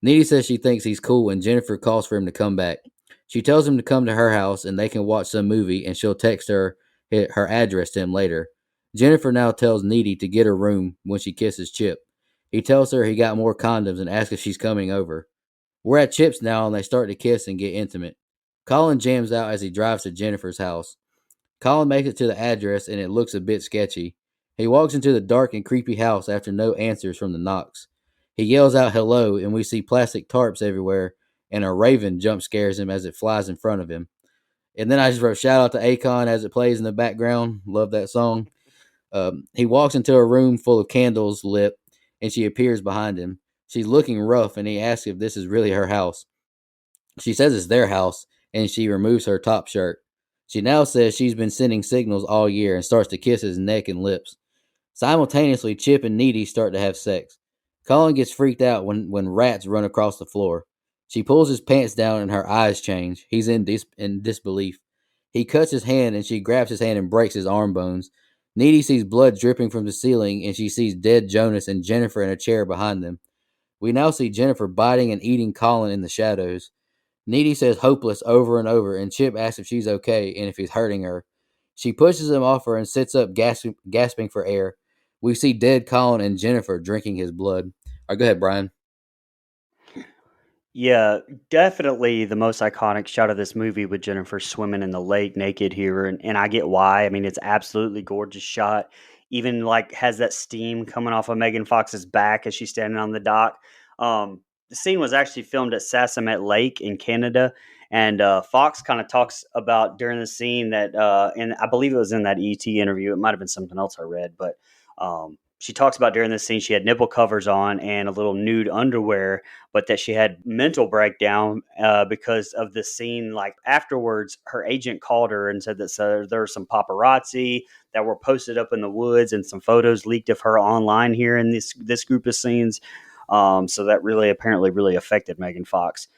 Needy says she thinks he's cool and Jennifer calls for him to come back. She tells him to come to her house and they can watch some movie and she'll text her address to him later. Jennifer now tells Needy to get her room when she kisses Chip. He tells her he got more condoms and asks if she's coming over. We're at Chip's now and they start to kiss and get intimate. Colin jams out as he drives to Jennifer's house. Colin makes it to the address and it looks a bit sketchy. He walks into the dark and creepy house after no answers from the knocks. He yells out hello and we see plastic tarps everywhere and a raven jump scares him as it flies in front of him. And then I just wrote shout out to Akon as it plays in the background. Love that song. He walks into a room full of candles lit and she appears behind him. She's looking rough and he asks if this is really her house. She says it's their house and she removes her top shirt. She now says she's been sending signals all year and starts to kiss his neck and lips. Simultaneously, Chip and Needy start to have sex. Colin gets freaked out when rats run across the floor. She pulls his pants down and her eyes change. He's in disbelief. He cuts his hand and she grabs his hand and breaks his arm bones. Needy sees blood dripping from the ceiling and she sees dead Jonas and Jennifer in a chair behind them. We now see Jennifer biting and eating Colin in the shadows. Needy says hopeless over and over, and Chip asks if she's okay and if he's hurting her. She pushes him off her and sits up, gasping for air. We see dead Colin and Jennifer drinking his blood. All right, go ahead, Brian. Yeah, definitely the most iconic shot of this movie with Jennifer swimming in the lake naked here, and I get why. I mean, it's absolutely gorgeous shot. Even like has that steam coming off of Megan Fox's back as she's standing on the dock. The scene was actually filmed at Sasamet Lake in Canada, and Fox kind of talks about during the scene that, and I believe it was in that ET interview. It might have been something else I read, but she talks about during this scene she had nipple covers on and a little nude underwear, but that she had mental breakdown because of the scene. Like afterwards, her agent called her and said that there were some paparazzi that were posted up in the woods and some photos leaked of her online here in this group of scenes. So that really apparently really affected Megan Fox.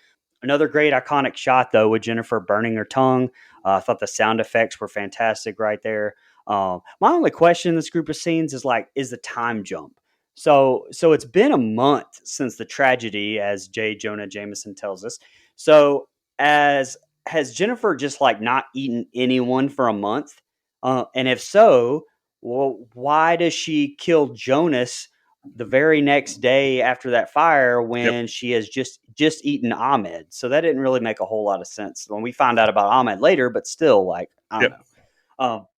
Another great iconic shot though with Jennifer burning her tongue. I thought the sound effects were fantastic right there. My only question in this group of scenes is the time jump. So it's been a month since the tragedy, as J. Jonah Jameson tells us. So as has Jennifer just like not eaten anyone for a month? And if so, well, why does she kill Jonas the very next day after that fire when she has just eaten Ahmed? So that didn't really make a whole lot of sense when we found out about Ahmed later, but still, like, I don't know.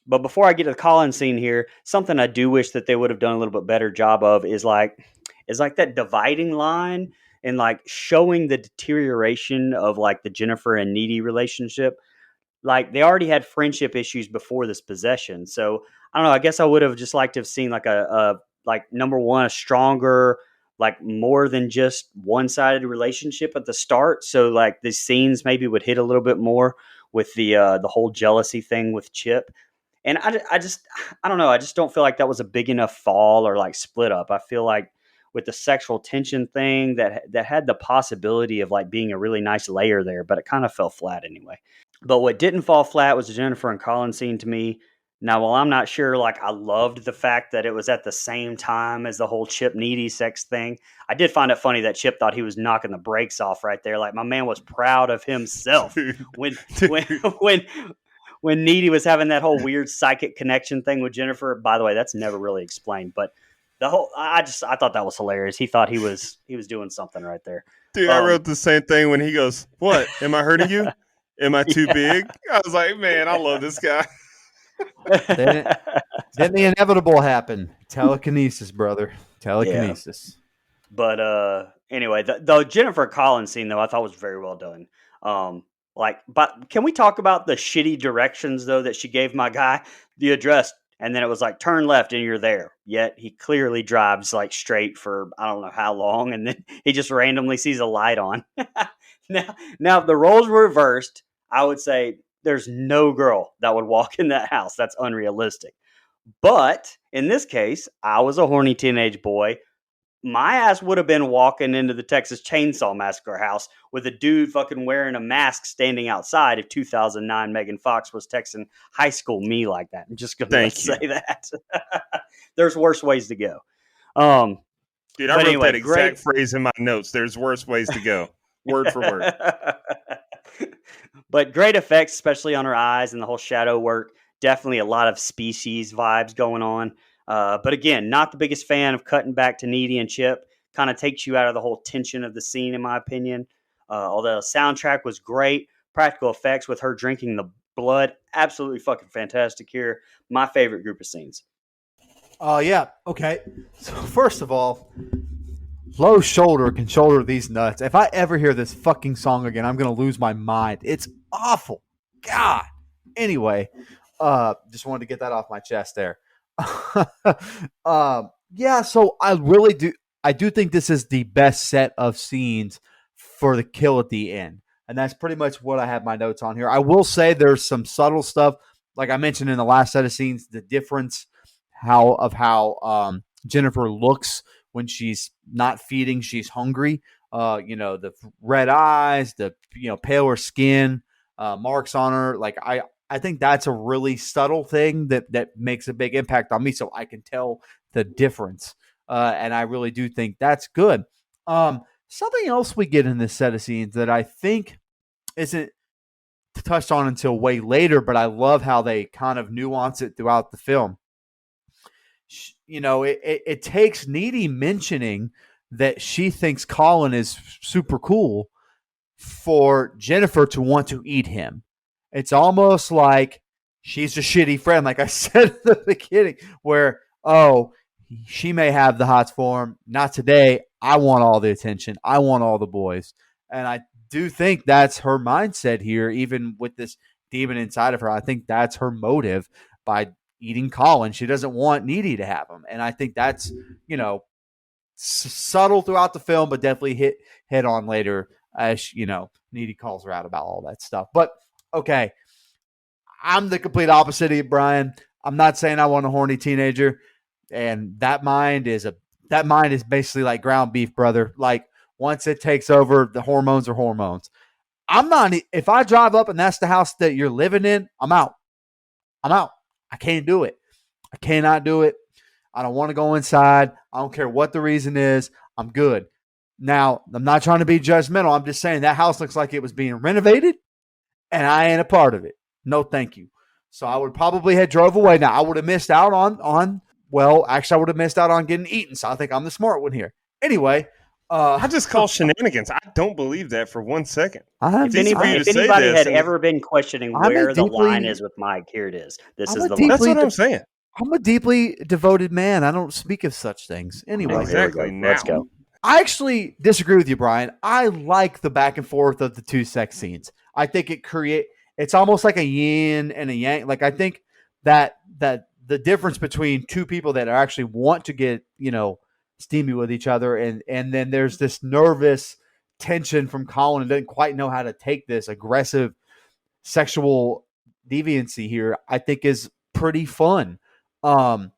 But before I get to the Colin scene here, something I do wish that they would have done a little bit better job of is like that dividing line and like showing the deterioration of like the Jennifer and Needy relationship. Like they already had friendship issues before this possession. So I don't know. I guess I would have just liked to have seen like a like number one, a stronger, like more than just one-sided relationship at the start. So like the scenes maybe would hit a little bit more with the whole jealousy thing with Chip. And I don't know. I just don't feel like that was a big enough fall or like split up. I feel like with the sexual tension thing that had the possibility of like being a really nice layer there, but it kind of fell flat anyway. But what didn't fall flat was the Jennifer and Colin scene to me. Now, while I'm not sure, like I loved the fact that it was at the same time as the whole Chip Needy sex thing, I did find it funny that Chip thought he was knocking the brakes off right there. Like my man was proud of himself when when Needy was having that whole weird psychic connection thing with Jennifer. By the way, that's never really explained, but the whole I thought that was hilarious. He thought he was doing something right there. Dude, I wrote the same thing when he goes, "What? Am I hurting you? Am I too big?" I was like, man, I love this guy. Then the inevitable happened. Telekinesis, brother. Telekinesis. Yeah. But anyway, the Jennifer Collins scene though I thought was very well done. But can we talk about the shitty directions though that she gave my guy? The address, and then it was like turn left and you're there. Yet he clearly drives like straight for I don't know how long, and then he just randomly sees a light on. Now if the roles were reversed, I would say there's no girl that would walk in that house. That's unrealistic. But in this case, I was a horny teenage boy. My ass would have been walking into the Texas Chainsaw Massacre house with a dude fucking wearing a mask standing outside if 2009 Megan Fox was texting high school me like that. I'm just going to say that. There's worse ways to go. Dude, I wrote that exact phrase in my notes. There's worse ways to go. Word for word. But great effects, especially on her eyes and the whole shadow work. Definitely a lot of Species vibes going on. But again, not the biggest fan of cutting back to Needy and Chip. Kind of takes you out of the whole tension of the scene, in my opinion. Although the soundtrack was great. Practical effects with her drinking the blood. Absolutely fucking fantastic here. My favorite group of scenes. Yeah. Okay. So first of all, Low Shoulder can shoulder these nuts. If I ever hear this fucking song again, I'm going to lose my mind. It's awful. God. Anyway, just wanted to get that off my chest there. Yeah, so I do think this is the best set of scenes for the kill at the end. And that's pretty much what I have my notes on here. I will say there's some subtle stuff, like I mentioned in the last set of scenes, the difference how Jennifer looks when she's not feeding, she's hungry. The red eyes, the paler skin, marks on her. Like I think that's a really subtle thing that makes a big impact on me, so I can tell the difference. And I really do think that's good. Something else we get in this set of scenes that I think isn't touched on until way later, but I love how they kind of nuance it throughout the film. It takes Needy mentioning that she thinks Colin is super cool for Jennifer to want to eat him. It's almost like she's a shitty friend, like I said at the beginning, where, she may have the hots for him. Not today. I want all the attention. I want all the boys. And I do think that's her mindset here, even with this demon inside of her. I think that's her motive by eating Colin. She doesn't want Needy to have him. And I think that's, subtle throughout the film, but definitely hit on later as, Needy calls her out about all that stuff. But, okay, I'm the complete opposite of you, Brian. I'm not saying I want a horny teenager. And that mind is basically like ground beef, brother. Like once it takes over, the hormones are hormones. If I drive up and that's the house that you're living in, I'm out. I can't do it. I cannot do it. I don't want to go inside. I don't care what the reason is. I'm good. Now, I'm not trying to be judgmental. I'm just saying that house looks like it was being renovated and I ain't a part of it. No, thank you. So I would probably have drove away. Now, I would have missed out on I would have missed out on getting eaten. So I think I'm the smart one here. Anyway. I just call shenanigans. I don't believe that for 1 second. If anybody had ever been questioning where the line is with Mike, here it is. This is the line. That's what I'm saying. I'm a deeply devoted man. I don't speak of such things. Anyway. Exactly. Let's go. I actually disagree with you, Brian. I like the back and forth of the two sex scenes. I think it's almost like a yin and a yang. Like I think that the difference between two people that actually want to get, steamy with each other, and then there's this nervous tension from Colin and doesn't quite know how to take this aggressive sexual deviancy here, I think is pretty fun. The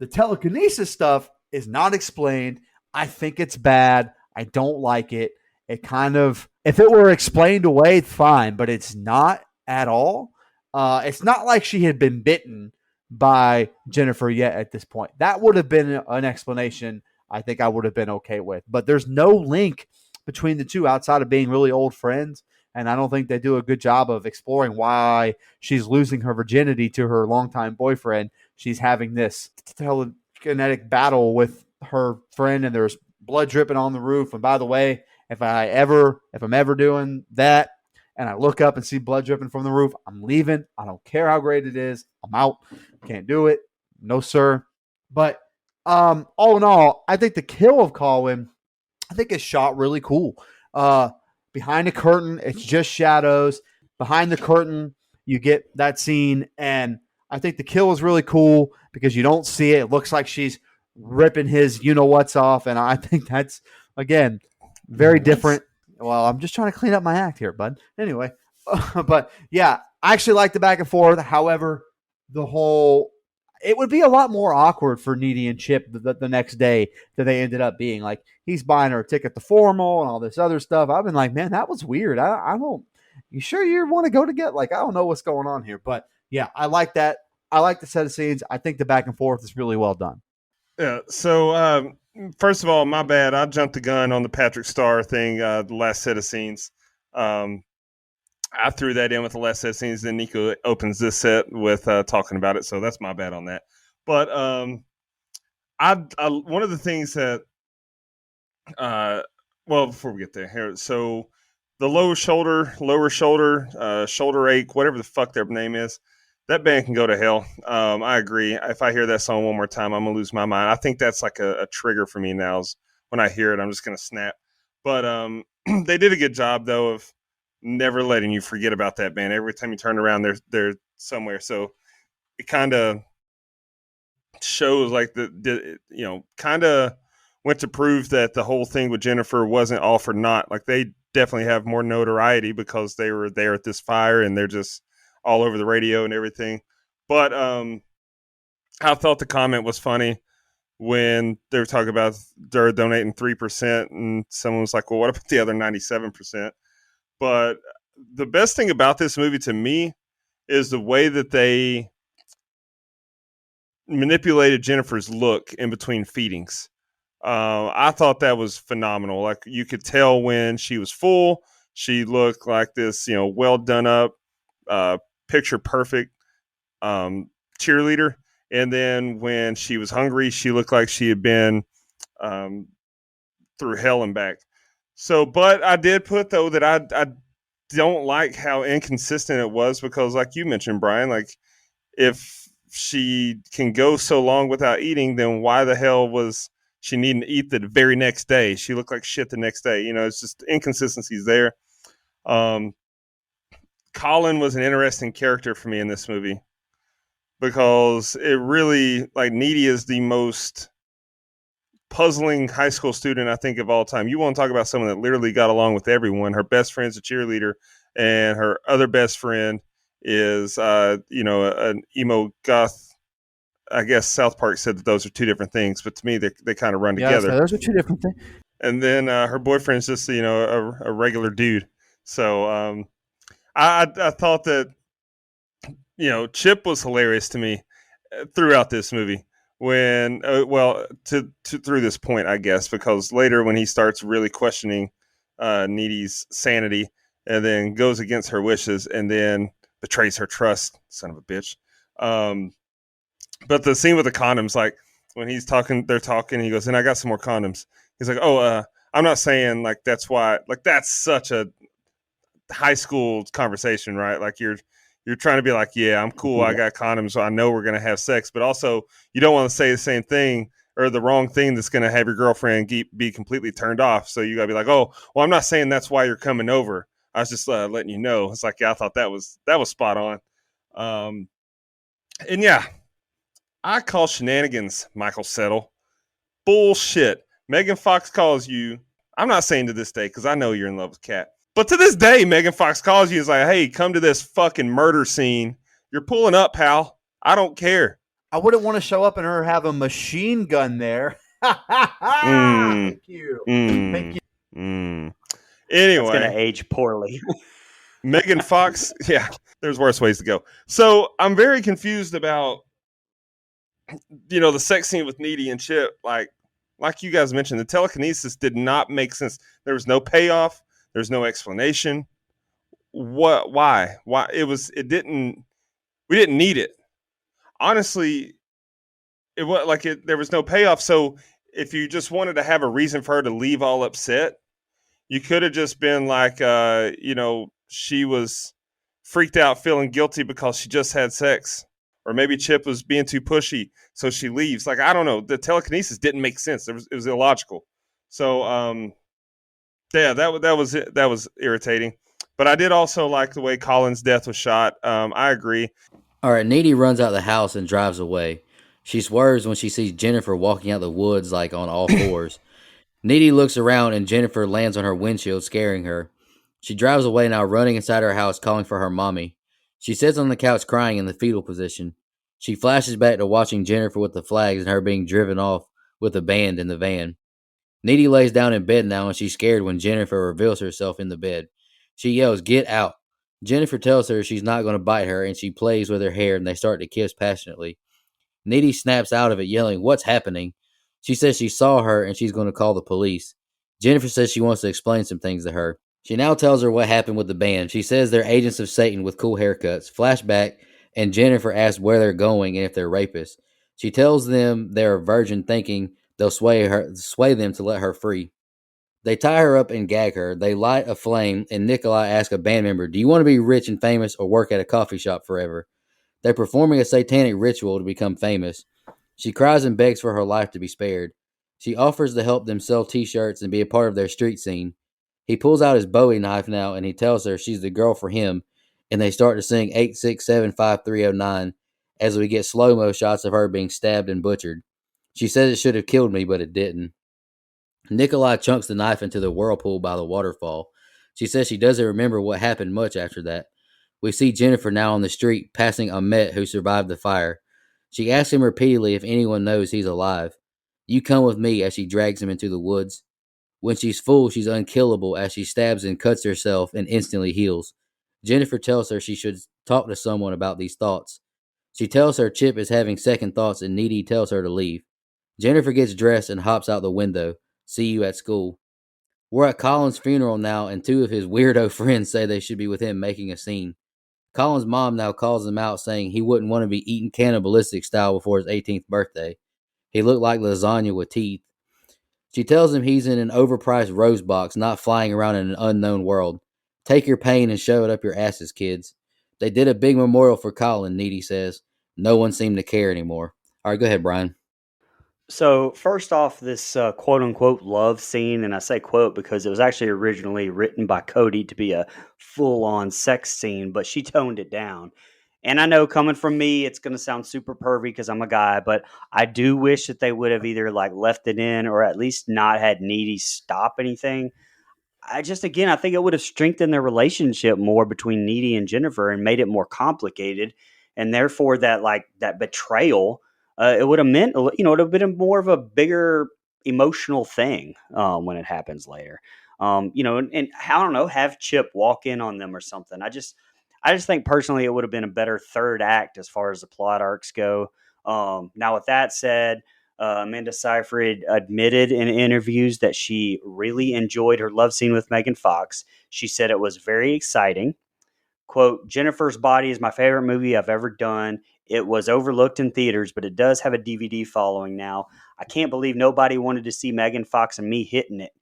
telekinesis stuff is not explained. I think it's bad. I don't like it. It kind of, if it were explained away, fine, but it's not at all. It's not like she had been bitten by Jennifer yet at this point. That would have been an explanation I think I would have been okay with. But there's no link between the two outside of being really old friends. And I don't think they do a good job of exploring why she's losing her virginity to her longtime boyfriend. She's having this telekinetic battle with her friend, and there's blood dripping on the roof. And by the way, if I'm ever doing that and I look up and see blood dripping from the roof, I'm leaving. I don't care how great it is. I'm out. Can't do it. No, sir. But all in all, I think the kill of Colin, I think is shot really cool. Behind the curtain, it's just shadows. Behind the curtain, you get that scene, and I think the kill is really cool because you don't see it. It looks like she's ripping his you-know-what's off, and I think that's, again, very different. Well, I'm just trying to clean up my act here, bud. Anyway, but yeah, I actually like the back and forth. However, it would be a lot more awkward for Needy and Chip the next day than they ended up being. Like, he's buying her a ticket to formal and all this other stuff. I've been like, man, that was weird. I don't, you sure you want to go to get, like, I don't know what's going on here. But yeah, I like that. I like the set of scenes. I think the back and forth is really well done. Yeah. So, first of all, my bad. I jumped the gun on the Patrick Starr thing, the last set of scenes. I threw that in with the last set of scenes. Then Nico opens this set with talking about it. So that's my bad on that. But I one of the things that, well, before we get there here, so the lower shoulder, shoulder ache, whatever the fuck their name is, that band can go to hell. I agree. If I hear that song one more time, I'm gonna lose my mind. I think that's like a trigger for me now. Is when I hear it, I'm just gonna snap. But they did a good job though of never letting you forget about that band. Every time you turn around, they're somewhere. So it kind of shows like kind of went to prove that the whole thing with Jennifer wasn't all for naught. Like, they definitely have more notoriety because they were there at this fire and they're just all over the radio and everything. But I thought the comment was funny when they were talking about they're donating 3%, and someone was like, well, what about the other 97%? But the best thing about this movie to me is the way that they manipulated Jennifer's look in between feedings. I thought that was phenomenal. Like, you could tell when she was full, she looked like this, well done up, picture perfect cheerleader. And then when she was hungry, she looked like she had been through hell and back. So, but I did put, though, that I don't like how inconsistent it was because, like you mentioned, Brian, like, if she can go so long without eating, then why the hell was she needing to eat the very next day? She looked like shit the next day. It's just inconsistencies there. Colin was an interesting character for me in this movie because it really, like, Needy is the most puzzling high school student I think of all time. You want to talk about someone that literally got along with everyone. Her best friend's a cheerleader, and her other best friend is an emo goth. I guess South Park said that those are two different things, but to me they kind of run together. So those are two different things. And then her boyfriend's just a regular dude. So I thought that Chip was hilarious to me throughout this movie. When through this point, I guess, because later when he starts really questioning Needy's sanity and then goes against her wishes and then betrays her trust, son of a bitch. But the scene with the condoms, like when they're talking, he goes, and I got some more condoms. He's like, I'm not saying like that's why, like, that's such a high school conversation, right? Like, you're trying to be like, yeah, I'm cool. I got condoms. So I know we're going to have sex, but also you don't want to say the same thing or the wrong thing that's going to have your girlfriend be completely turned off. So you got to be like, oh, well, I'm not saying that's why you're coming over. I was just letting you know. It's like, yeah, I thought that was spot on. And yeah, I call shenanigans, Michael Settle. Bullshit. Megan Fox calls you. I'm not saying to this day because I know you're in love with Kat. But to this day, Megan Fox calls you. Is like, hey, come to this fucking murder scene. You're pulling up, pal. I don't care. I wouldn't want to show up and her have a machine gun there Thank you. Thank you. That's going to Anyway, age poorly. Megan Fox. Yeah, there's worse ways to go. So I'm very confused about the sex scene with Needy and Chip. Like you guys mentioned, the telekinesis did not make sense. There was no payoff. There's no explanation. What? Why? Why? It didn't. We didn't need it. Honestly, it was like there was no payoff. So if you just wanted to have a reason for her to leave all upset, you could have just been like, she was freaked out, feeling guilty because she just had sex, or maybe Chip was being too pushy, so she leaves. Like, I don't know. The telekinesis didn't make sense. It was illogical. So, yeah, that was it. That was irritating. But I did also like the way Colin's death was shot. I agree. All right, Needy runs out the house and drives away. She swerves when she sees Jennifer walking out the woods like on all fours. Needy looks around and Jennifer lands on her windshield, scaring her. She drives away now, running inside her house, calling for her mommy. She sits on the couch crying in the fetal position. She flashes back to watching Jennifer with the flags and her being driven off with a band in the van. Needy lays down in bed now and she's scared when Jennifer reveals herself in the bed. She yells, "Get out!" Jennifer tells her she's not going to bite her and she plays with her hair and they start to kiss passionately. Needy snaps out of it, yelling, "What's happening?" She says she saw her and she's going to call the police. Jennifer says she wants to explain some things to her. She now tells her what happened with the band. She says they're agents of Satan with cool haircuts. Flashback, and Jennifer asks where they're going and if they're rapists. She tells them they're a virgin, thinking they'll sway them to let her free. They tie her up and gag her. They light a flame, and Nikolai asks a band member, "Do you want to be rich and famous or work at a coffee shop forever?" They're performing a satanic ritual to become famous. She cries and begs for her life to be spared. She offers to help them sell t-shirts and be a part of their street scene. He pulls out his Bowie knife now and he tells her she's the girl for him, and they start to sing 8675309 as we get slow-mo shots of her being stabbed and butchered. She says it should have killed me, but it didn't. Nikolai chunks the knife into the whirlpool by the waterfall. She says she doesn't remember what happened much after that. We see Jennifer now on the street, passing Ahmet, who survived the fire. She asks him repeatedly if anyone knows he's alive. "You come with me," as she drags him into the woods. When she's full, she's unkillable as she stabs and cuts herself and instantly heals. Jennifer tells her she should talk to someone about these thoughts. She tells her Chip is having second thoughts and Needy tells her to leave. Jennifer gets dressed and hops out the window. "See you at school." We're at Colin's funeral now, and two of his weirdo friends say they should be with him making a scene. Colin's mom now calls him out, saying he wouldn't want to be eaten cannibalistic style before his 18th birthday. He looked like lasagna with teeth. She tells him he's in an overpriced rose box, not flying around in an unknown world. "Take your pain and shove it up your asses, kids." They did a big memorial for Colin, Needy says. No one seemed to care anymore. All right, go ahead, Brian. So first off, this quote unquote love scene, and I say quote because it was actually originally written by Cody to be a full on sex scene, but she toned it down. And I know coming from me, it's going to sound super pervy because I'm a guy, but I do wish that they would have either like left it in or at least not had Needy stop anything. I think it would have strengthened their relationship more between Needy and Jennifer and made it more complicated. And therefore, that betrayal, it would have meant, it would have been more of a bigger emotional thing when it happens later. And I don't know, have Chip walk in on them or something. I just think personally it would have been a better third act as far as the plot arcs go. Now, with that said, Amanda Seyfried admitted in interviews that she really enjoyed her love scene with Megan Fox. She said it was very exciting. Quote, "Jennifer's Body is my favorite movie I've ever done. It was overlooked in theaters, but it does have a DVD following now. I can't believe nobody wanted to see Megan Fox and me hitting it.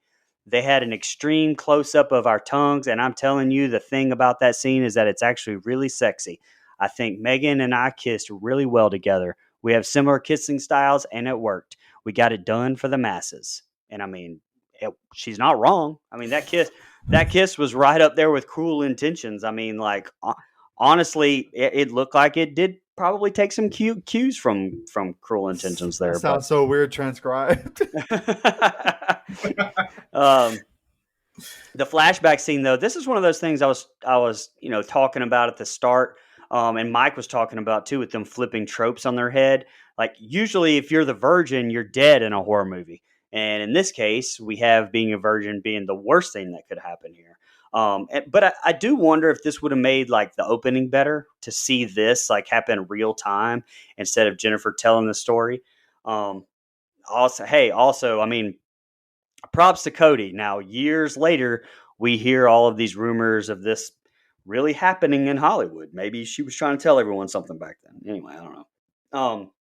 They had an extreme close-up of our tongues, and I'm telling you, the thing about that scene is that it's actually really sexy. I think Megan and I kissed really well together. We have similar kissing styles, and it worked. We got it done for the masses." And I mean, she's not wrong. I mean, that kiss was right up there with Cruel Intentions. I mean, like, honestly, it looked like it did probably take some cues from Cruel Intentions there. That sounds so weird transcribed. The flashback scene, though, this is one of those things I was talking about at the start, and Mike was talking about too, with them flipping tropes on their head. Like usually if you're the virgin, you're dead in a horror movie. And in this case, we have being a virgin being the worst thing that could happen here. But I do wonder if this would have made like the opening better to see this like happen real time instead of Jennifer telling the story. Also, I mean, props to Cody. Now, years later, we hear all of these rumors of this really happening in Hollywood. Maybe she was trying to tell everyone something back then. Anyway, I don't know.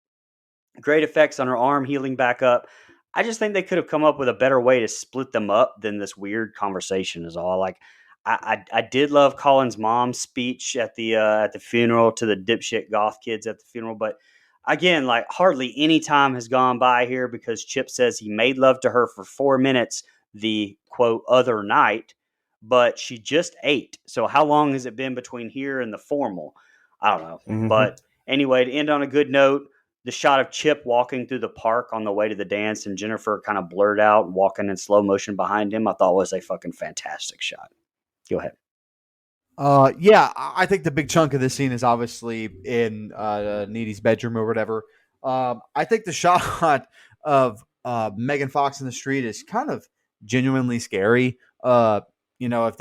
Great effects on her arm healing back up. I just think they could have come up with a better way to split them up than this weird conversation is all. Like, I did love Colin's mom's speech at the funeral to the dipshit goth kids at the funeral, but again, like hardly any time has gone by here because Chip says he made love to her for 4 minutes the quote other night, but she just ate. So how long has it been between here and the formal? I don't know. Mhm. But anyway, to end on a good note, the shot of Chip walking through the park on the way to the dance and Jennifer kind of blurred out walking in slow motion behind him, I thought was a fucking fantastic shot. Go ahead. Yeah, I think the big chunk of this scene is obviously in Needy's bedroom or whatever. I think the shot of Megan Fox in the street is kind of genuinely scary. You know,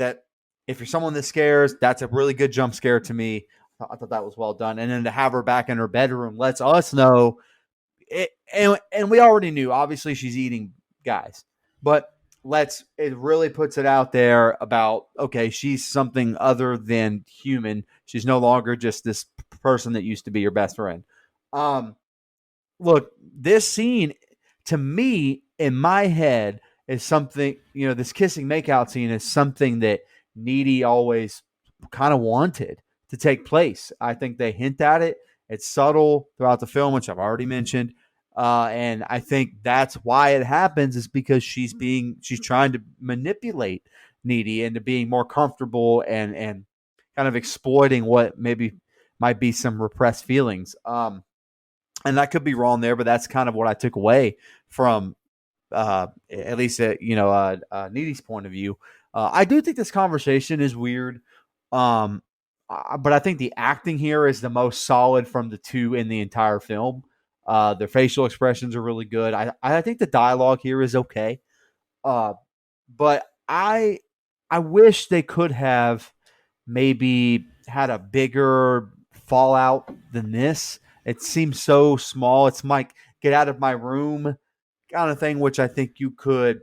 if you're someone that scares, that's a really good jump scare to me. I thought that was well done. And then to have her back in her bedroom lets us know it, and we already knew, obviously she's eating guys, but it really puts it out there about, okay, she's something other than human. She's no longer just this person that used to be your best friend. Look, this scene to me in my head is something, you know, this kissing makeout scene is something that Needy always kind of wanted to take place. I think they hint at it. It's subtle throughout the film, which I've already mentioned. And I think that's why it happens is because she's trying to manipulate Needy into being more comfortable and kind of exploiting what maybe might be some repressed feelings. And I could be wrong there, but that's kind of what I took away from at least Needy's point of view. I do think this conversation is weird. But I think the acting here is the most solid from the two in the entire film. Their facial expressions are really good. I think the dialogue here is okay. But I wish they could have maybe had a bigger fallout than this. It seems so small. It's like get out of my room kind of thing, which I think you could,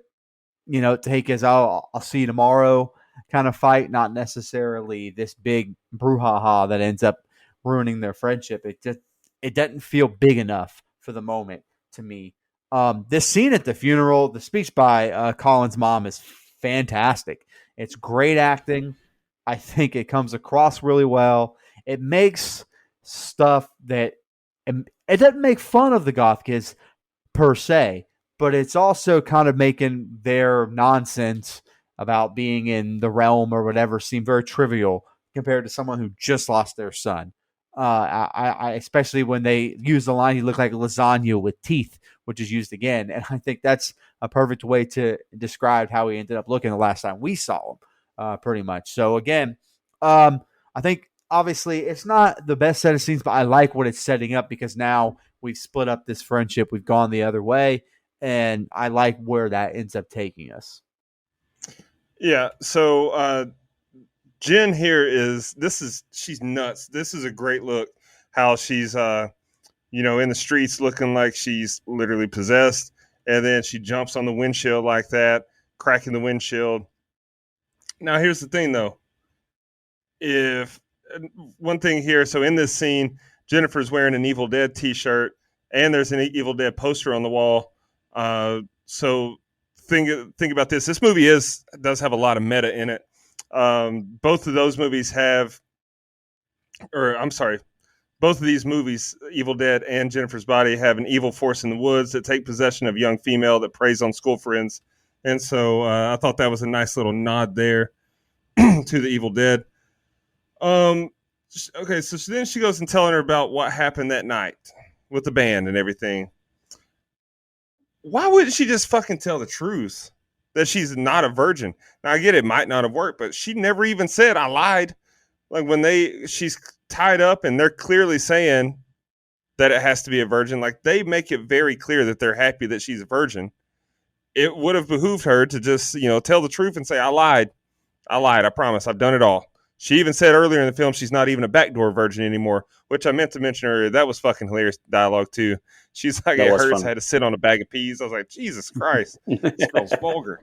take as I'll see you tomorrow kind of fight, not necessarily this big brouhaha that ends up ruining their friendship. It doesn't feel big enough for the moment to me. This scene at the funeral, the speech by Colin's mom is fantastic. It's great acting. I think it comes across really well. It makes stuff that it doesn't make fun of the goth kids per se, but it's also kind of making their nonsense about being in the realm or whatever seem very trivial compared to someone who just lost their son. I especially when they use the line, "He looked like lasagna with teeth," which is used again, and I think that's a perfect way to describe how he ended up looking the last time we saw him, pretty much. So again, I think obviously it's not the best set of scenes, but I like what it's setting up because now we've split up this friendship, we've gone the other way, and I like where that ends up taking us. Yeah, so Jen here she's nuts. This is a great look how she's in the streets looking like she's literally possessed, and then she jumps on the windshield like that, cracking the windshield. Now here's the thing though. If one thing here, so in this scene, Jennifer's wearing an Evil Dead t-shirt and there's an Evil Dead poster on the wall. So think about this. This movie does have a lot of meta in it. Both of those movies both of these movies, Evil Dead and Jennifer's Body, have an evil force in the woods that take possession of a young female that preys on school friends. And so I thought that was a nice little nod there to the Evil Dead. Okay, so then she goes and telling her about what happened that night with the band and everything. Why wouldn't she just fucking tell the truth that she's not a virgin? Now, I get it might not have worked, but she never even said I lied. Like when she's tied up and they're clearly saying that it has to be a virgin. Like, they make it very clear that they're happy that she's a virgin. It would have behooved her to just, tell the truth and say, I lied. I promise. I've done it all. She even said earlier in the film she's not even a backdoor virgin anymore, which I meant to mention earlier. That was fucking hilarious dialogue, too. She's like, That it was hurts. funny. I had to sit on a bag of peas. I was like, Jesus Christ. It smells vulgar.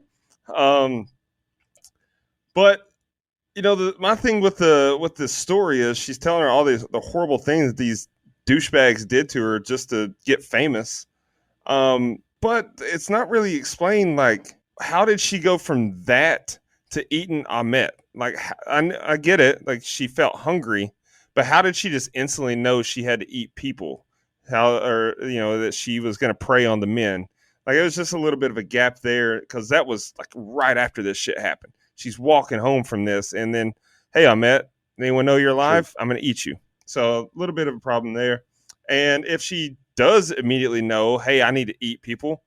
But my thing with this story is she's telling her all the horrible things that these douchebags did to her just to get famous. But it's not really explained, like, how did she go from that to eating Ahmet? Like, I get it, like, she felt hungry, but how did she just instantly know she had to eat people? That she was going to prey on the men? Like, it was just a little bit of a gap there, because that was like right after this shit happened. She's walking home from this, and then, hey, Ahmet, anyone know you're alive? I'm going to eat you. So a little bit of a problem there. And if she does immediately know, hey, I need to eat people,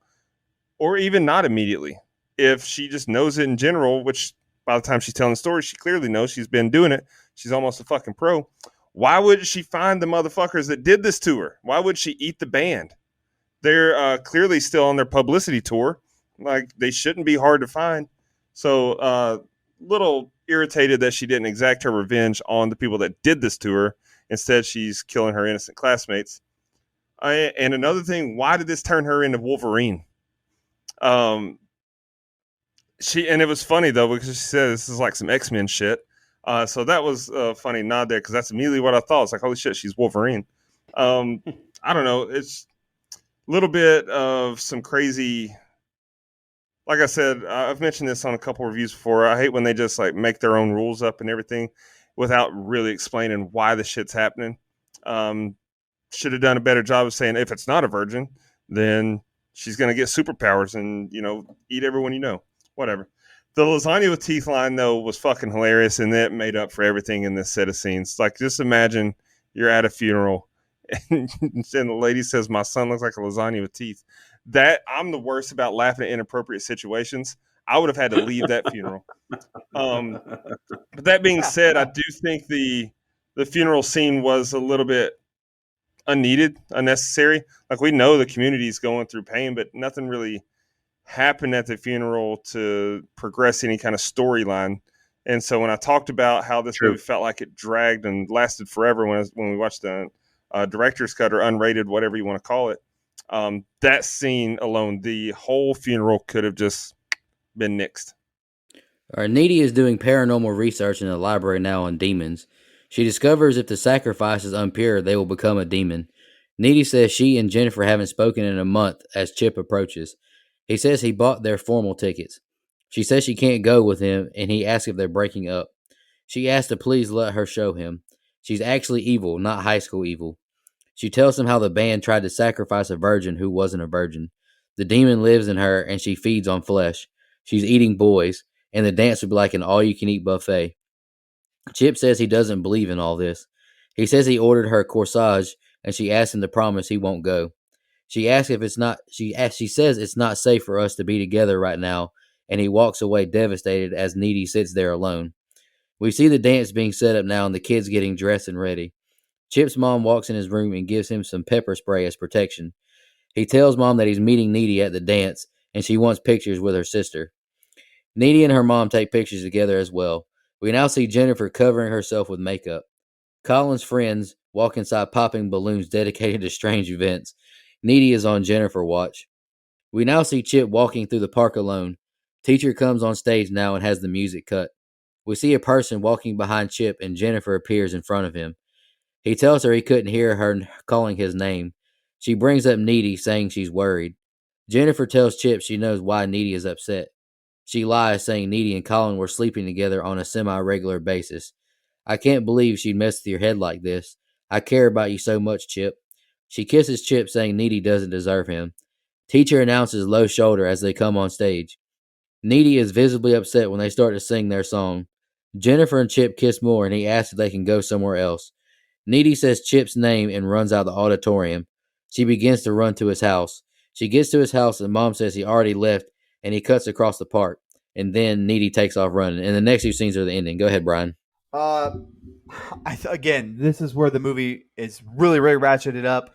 or even not immediately, if she just knows it in general, which by the time she's telling the story, she clearly knows, she's been doing it. She's almost a fucking pro. Why would she find the motherfuckers that did this to her? Why would she eat the band? They're clearly still on their publicity tour. Like, they shouldn't be hard to find. So, little irritated that she didn't exact her revenge on the people that did this to her. Instead, she's killing her innocent classmates. And another thing, why did this turn her into Wolverine? And it was funny though, because she said this is like some X-Men shit. So that was a funny nod there, because that's immediately what I thought. It's like, holy shit, she's Wolverine. I don't know. It's a little bit of some crazy. Like I said, I've mentioned this on a couple reviews before. I hate when they just like make their own rules up and everything without really explaining why the shit's happening. Should have done a better job of saying, if it's not a virgin, then she's going to get superpowers and, eat everyone whatever. The lasagna with teeth line, though, was fucking hilarious, and it made up for everything in this set of scenes. Like, just imagine you're at a funeral and the lady says, my son looks like a lasagna with teeth. That, I'm the worst about laughing at inappropriate situations. I would have had to leave that funeral. But that being said, I do think the funeral scene was a little bit unneeded, unnecessary. Like, we know the community's going through pain, but nothing really happened at the funeral to progress any kind of storyline. And so when I talked about how this movie felt like it dragged and lasted forever when we watched the director's cut or unrated, whatever you want to call it, that scene alone, the whole funeral could have just been nixed. Needy is doing paranormal research in the library now on demons. She discovers if the sacrifice is impure, they will become a demon. Needy says she and Jennifer haven't spoken in a month as Chip approaches. He says he bought their formal tickets. She says she can't go with him, and he asks if they're breaking up. She asks to please let her show him. She's actually evil, not high school evil. She tells him how the band tried to sacrifice a virgin who wasn't a virgin. The demon lives in her, and she feeds on flesh. She's eating boys, and the dance would be like an all-you-can-eat buffet. Chip says he doesn't believe in all this. He says he ordered her corsage, and she asks him to promise he won't go. She asks if it's not. She says it's not safe for us to be together right now, and he walks away devastated as Needy sits there alone. We see the dance being set up now, and the kids getting dressed and ready. Chip's mom walks in his room and gives him some pepper spray as protection. He tells Mom that he's meeting Needy at the dance, and she wants pictures with her sister. Needy and her mom take pictures together as well. We now see Jennifer covering herself with makeup. Colin's friends walk inside popping balloons dedicated to strange events. Needy is on Jennifer watch. We now see Chip walking through the park alone. Teacher comes on stage now and has the music cut. We see a person walking behind Chip, and Jennifer appears in front of him. He tells her he couldn't hear her calling his name. She brings up Needy, saying she's worried. Jennifer tells Chip she knows why Needy is upset. She lies, saying Needy and Colin were sleeping together on a semi-regular basis. I can't believe she'd mess with your head like this. I care about you so much, Chip. She kisses Chip, saying Needy doesn't deserve him. Teacher announces Low Shoulder as they come on stage. Needy is visibly upset when they start to sing their song. Jennifer and Chip kiss more, and he asks if they can go somewhere else. Needy says Chip's name and runs out of the auditorium. She begins to run to his house. She gets to his house, and Mom says he already left, and he cuts across the park. And then Needy takes off running. And the next two scenes are the ending. Go ahead, Brian. Again, this is where the movie is really, really ratcheted up.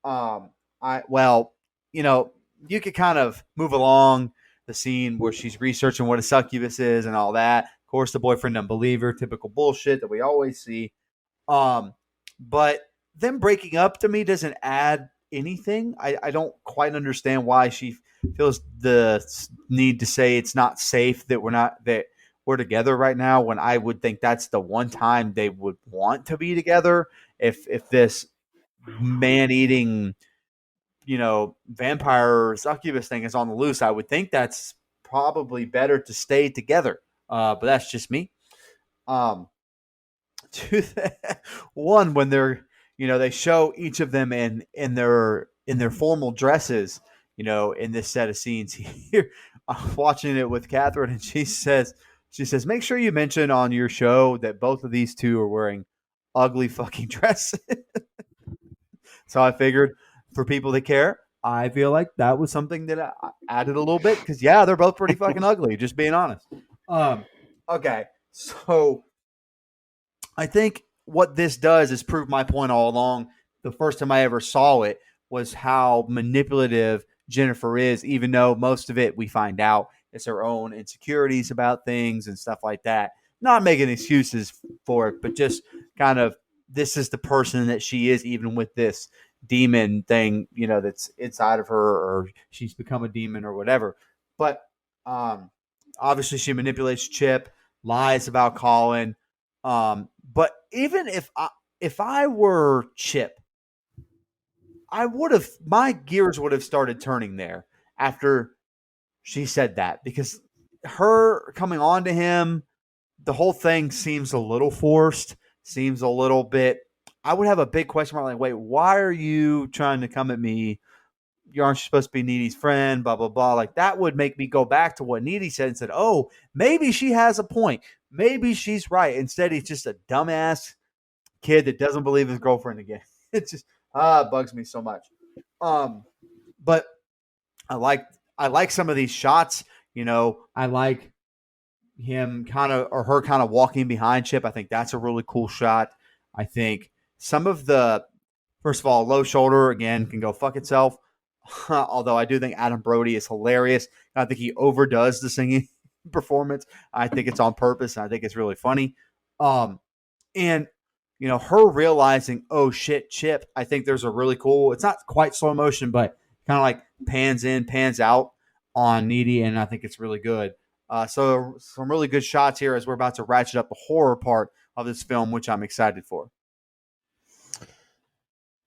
You know, you could kind of move along the scene where she's researching what a succubus is and all that. Of course, the boyfriend unbeliever, typical bullshit that we always see. But them breaking up to me doesn't add anything. I don't quite understand why she feels the need to say it's not safe that we're together right now, when I would think that's the one time they would want to be together. If this man eating, vampire succubus thing is on the loose, I would think that's probably better to stay together. But that's just me. Um, one, when they're, they show each of them in their formal dresses, in this set of scenes here. I'm watching it with Catherine, and she says, make sure you mention on your show that both of these two are wearing ugly fucking dresses. So I figured, for people that care, I feel like that was something that I added a little bit, because they're both pretty fucking ugly, just being honest. Okay, so I think what this does is prove my point all along. The first time I ever saw it was how manipulative Jennifer is, even though most of it we find out it's her own insecurities about things and stuff like that. Not making excuses for it, but just kind of, this is the person that she is, even with this demon thing, that's inside of her, or she's become a demon or whatever. But obviously she manipulates Chip, lies about Colin. But even if I were Chip, my gears would have started turning there after she said that, because her coming on to him, the whole thing seems a little forced, seems a little bit. I would have a big question mark, like, wait, why are you trying to come at me? You aren't supposed to be Needy's friend, blah, blah, blah. Like, that would make me go back to what Needy said and said, oh, maybe she has a point. Maybe she's right. Instead, he's just a dumbass kid that doesn't believe his girlfriend again. It just bugs me so much. But I like some of these shots. I like him her kind of walking behind Chip. I think that's a really cool shot. I think some of the, first of all, Low Shoulder again can go fuck itself. Although I do think Adam Brody is hilarious. I think he overdoes the singing performance. I think it's on purpose, and I think it's really funny. And her realizing, oh shit, Chip. I think there's a really cool. It's not quite slow motion, but kind of like pans in, pans out on Needy, and I think it's really good. So some really good shots here as we're about to ratchet up the horror part of this film, which I'm excited for.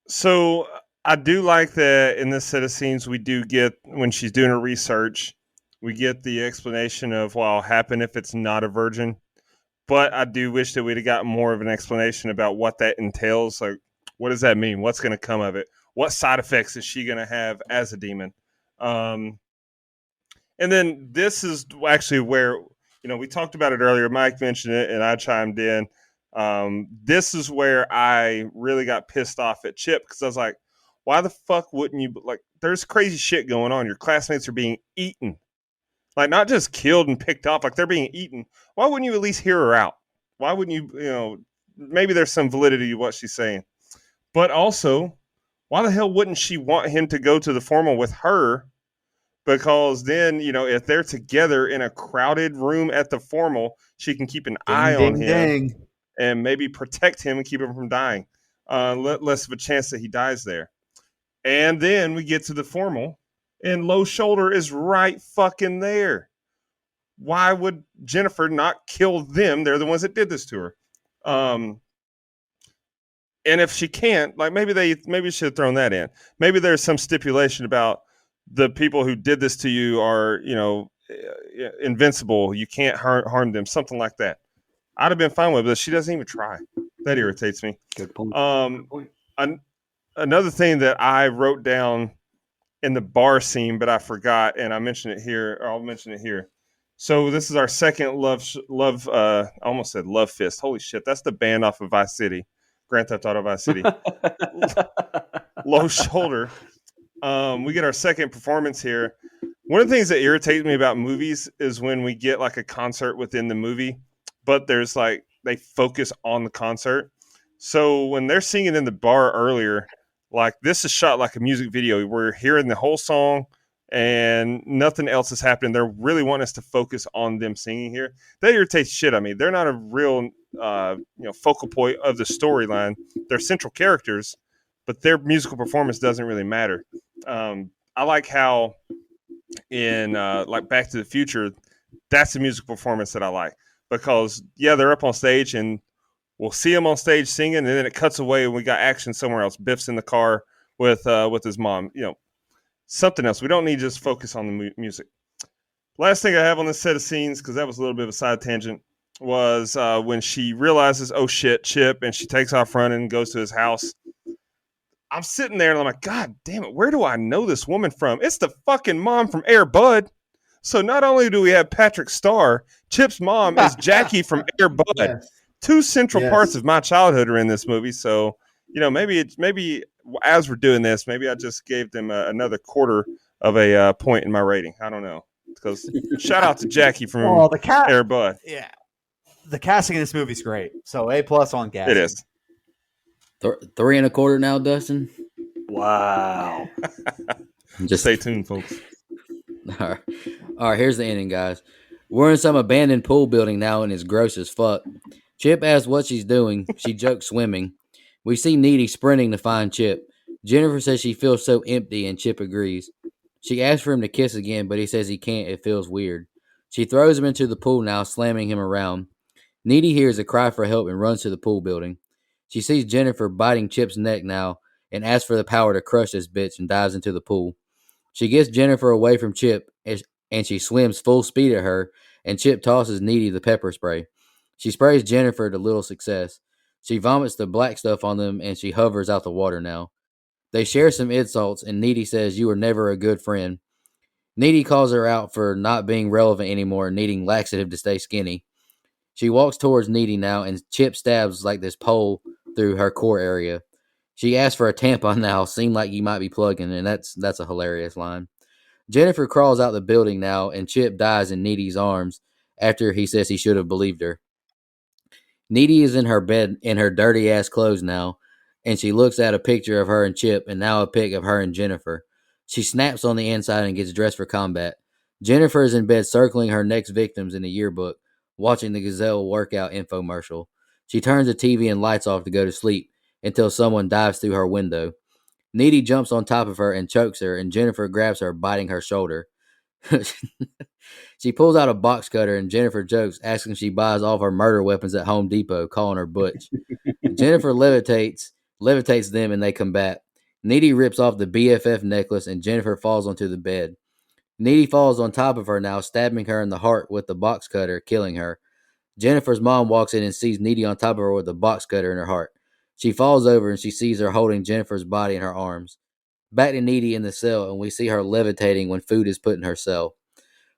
So I do like that in this set of scenes, we do get, when she's doing her research, we get the explanation of what'll happen if it's not a virgin. But I do wish that we'd have gotten more of an explanation about what that entails. Like, what does that mean? What's going to come of it? What side effects is she going to have as a demon? And then this is actually where, we talked about it earlier. Mike mentioned it and I chimed in. This is where I really got pissed off at Chip, because I was like, why the fuck wouldn't you, like, there's crazy shit going on. Your classmates are being eaten. Like, not just killed and picked off, like they're being eaten. Why wouldn't you at least hear her out? Why wouldn't you, maybe there's some validity to what she's saying. But also, why the hell wouldn't she want him to go to the formal with her? Because then, if they're together in a crowded room at the formal, she can keep an eye on him and maybe protect him and keep him from dying. Less of a chance that he dies there. And then we get to the formal, and Low Shoulder is right fucking there. Why would Jennifer not kill them? They're the ones that did this to her. And if she can't, like, maybe should have thrown that in. Maybe there's some stipulation about the people who did this to you are, invincible. You can't harm them. Something like that. I'd have been fine with it, but she doesn't even try. That irritates me. Good point. Another thing that I wrote down in the bar scene, but I forgot, and I mentioned it here, or I'll mention it here. So this is our second love. I almost said Love Fist. Holy shit, that's the band off of Vice City, Grand Theft Auto Vice City. Low Shoulder. We get our second performance here. One of the things that irritates me about movies is when we get like a concert within the movie, but there's like, they focus on the concert. So when they're singing in the bar earlier, Like, this is shot like a music video. We're hearing the whole song and nothing else is happening. They're really wanting us to focus on them singing here. That irritates shit. I mean, they're not a real focal point of the storyline. They're central characters, but their musical performance doesn't really matter. I like how in like Back to the Future, that's the music performance that I like, because they're up on stage and we'll see him on stage singing, and then it cuts away and we got action somewhere else. Biff's in the car with his mom. Something else. We don't need to just focus on the music. Last thing I have on this set of scenes, because that was a little bit of a side tangent, was when she realizes, oh shit, Chip, and she takes off running and goes to his house. I'm sitting there and I'm like, God damn it, where do I know this woman from? It's the fucking mom from Air Bud. So not only do we have Patrick Starr, Chip's mom is Jackie from Air Bud. Yes. Two central Yes. parts of my childhood are in this movie. So, maybe as we're doing this, maybe I just gave them another quarter of a point in my rating. I don't know. Because shout out to Jackie from Oh, the cat. Air Bud. Yeah. The casting in this movie is great. So A+ on casting. It is. 3.25 now, Dustin. Wow. Just Stay tuned, folks. All right, here's the ending, guys. We're in some abandoned pool building now, and it's gross as fuck. Chip asks what she's doing. She jokes swimming. We see Needy sprinting to find Chip. Jennifer says she feels so empty, and Chip agrees. She asks for him to kiss again, but he says he can't. It feels weird. She throws him into the pool now, slamming him around. Needy hears a cry for help and runs to the pool building. She sees Jennifer biting Chip's neck now and asks for the power to crush this bitch and dives into the pool. She gets Jennifer away from Chip and she swims full speed at her, and Chip tosses Needy the pepper spray. She sprays Jennifer to little success. She vomits the black stuff on them and she hovers out the water now. They share some insults and Needy says, "You were never a good friend." Needy calls her out for not being relevant anymore and needing laxative to stay skinny. She walks towards Needy now, and Chip stabs like this pole through her core area. She asks for a tampon now, seem like you might be plugging, and that's a hilarious line. Jennifer crawls out the building now, and Chip dies in Needy's arms after he says he should have believed her. Needy is in her bed in her dirty ass clothes now, and she looks at a picture of her and Chip, and now a pic of her and Jennifer. She snaps on the inside and gets dressed for combat. Jennifer is in bed circling her next victims in the yearbook, watching the Gazelle workout infomercial. She turns the TV and lights off to go to sleep until someone dives through her window. Needy jumps on top of her and chokes her, and Jennifer grabs her, biting her shoulder. She pulls out a box cutter, and Jennifer jokes, asking if she buys all of her murder weapons at Home Depot, calling her Butch. Jennifer levitates them, and they combat. Needy rips off the BFF necklace, and Jennifer falls onto the bed. Needy falls on top of her now, stabbing her in the heart with the box cutter, killing her. Jennifer's mom walks in and sees Needy on top of her with a box cutter in her heart. She falls over and she sees her holding Jennifer's body in her arms. Back to Needy in the cell, and we see her levitating when food is put in her cell.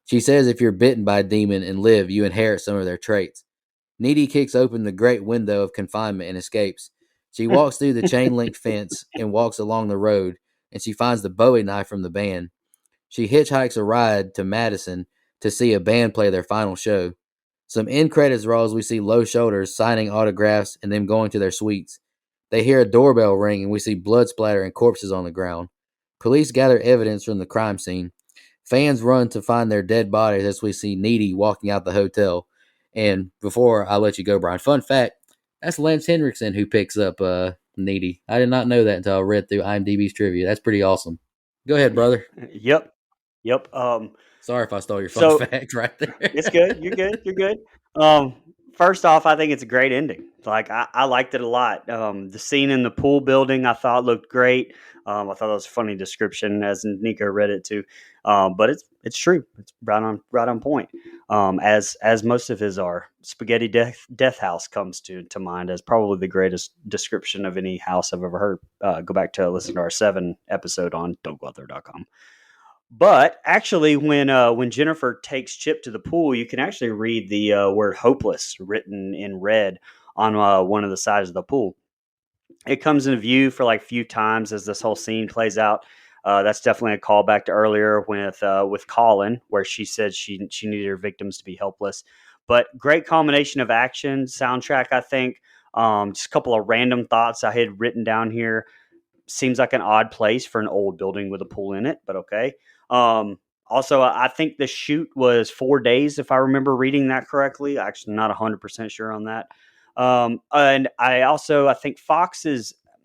She says if you're bitten by a demon and live, you inherit some of their traits. Needy kicks open the great window of confinement and escapes. She walks through the chain-link fence and walks along the road, and she finds the Bowie knife from the band. She hitchhikes a ride to Madison to see a band play their final show. Some end credits rolls, we see Low Shoulders signing autographs and them going to their suites. They hear a doorbell ring, and we see blood splatter and corpses on the ground. Police gather evidence from the crime scene. Fans run to find their dead bodies as we see Needy walking out the hotel. And before I let you go, Brian, fun fact, that's Lance Henriksen who picks up Needy. I did not know that until I read through IMDb's trivia. That's pretty awesome. Go ahead, brother. Yep. Sorry if I stole your fun fact right there. It's good. You're good. You're good. First off, I think it's a great ending. Like I liked it a lot. The scene in the pool building I thought looked great. I thought that was a funny description as Nico read it too. But it's true. It's right on point. As most of his are. Spaghetti Death House comes to mind as probably the greatest description of any house I've ever heard. Go back to listen to our 7 episode on don'tgooutthere.com. But actually, when Jennifer takes Chip to the pool, you can actually read the word "hopeless" written in red on one of the sides of the pool. It comes into view for like a few times as this whole scene plays out. That's definitely a callback to earlier with Colin, where she said she needed her victims to be helpless. But great combination of action, soundtrack, I think. Just a couple of random thoughts I had written down here. seems like an odd place for an old building with a pool in it, but okay. Also, I think the shoot was 4 days, if I remember reading that correctly. Actually, not 100% sure on that. And I think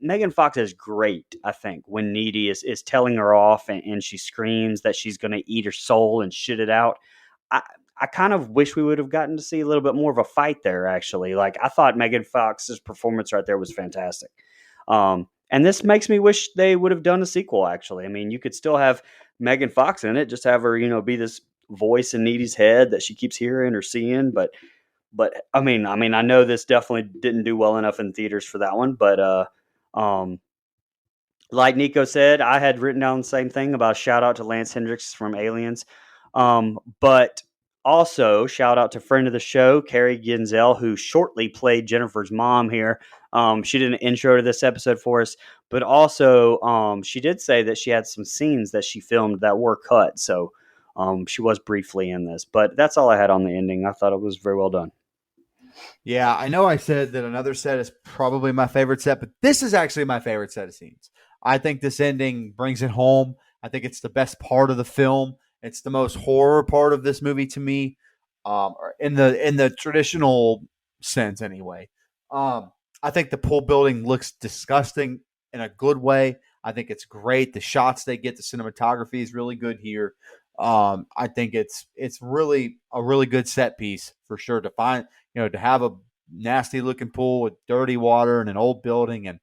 Megan Fox is great. I think when Needy is telling her off and she screams that she's going to eat her soul and shit it out. I kind of wish we would have gotten to see a little bit more of a fight there. Actually, like I thought Megan Fox's performance right there was fantastic. And this makes me wish they would have done a sequel. Actually, I mean, you could still have Megan Fox in it, just have her, be this voice in Needy's head that she keeps hearing or seeing. But I mean, I know this definitely didn't do well enough in theaters for that one. But like Nico said, I had written down the same thing about a shout out to Lance Hendricks from Aliens. But also shout out to friend of the show, Carrie Ginzel, who shortly played Jennifer's mom here. She did an intro to this episode for us, but also she did say that she had some scenes that she filmed that were cut. So she was briefly in this, but that's all I had on the ending. I thought it was very well done. Yeah, I know I said that another set is probably my favorite set, but this is actually my favorite set of scenes. I think this ending brings it home. I think it's the best part of the film. It's the most horror part of this movie to me, in the traditional sense, anyway. I think the pool building looks disgusting in a good way. I think it's great. The shots they get, the cinematography is really good here. I think it's really a really good set piece for sure to find. To have a nasty looking pool with dirty water and an old building, and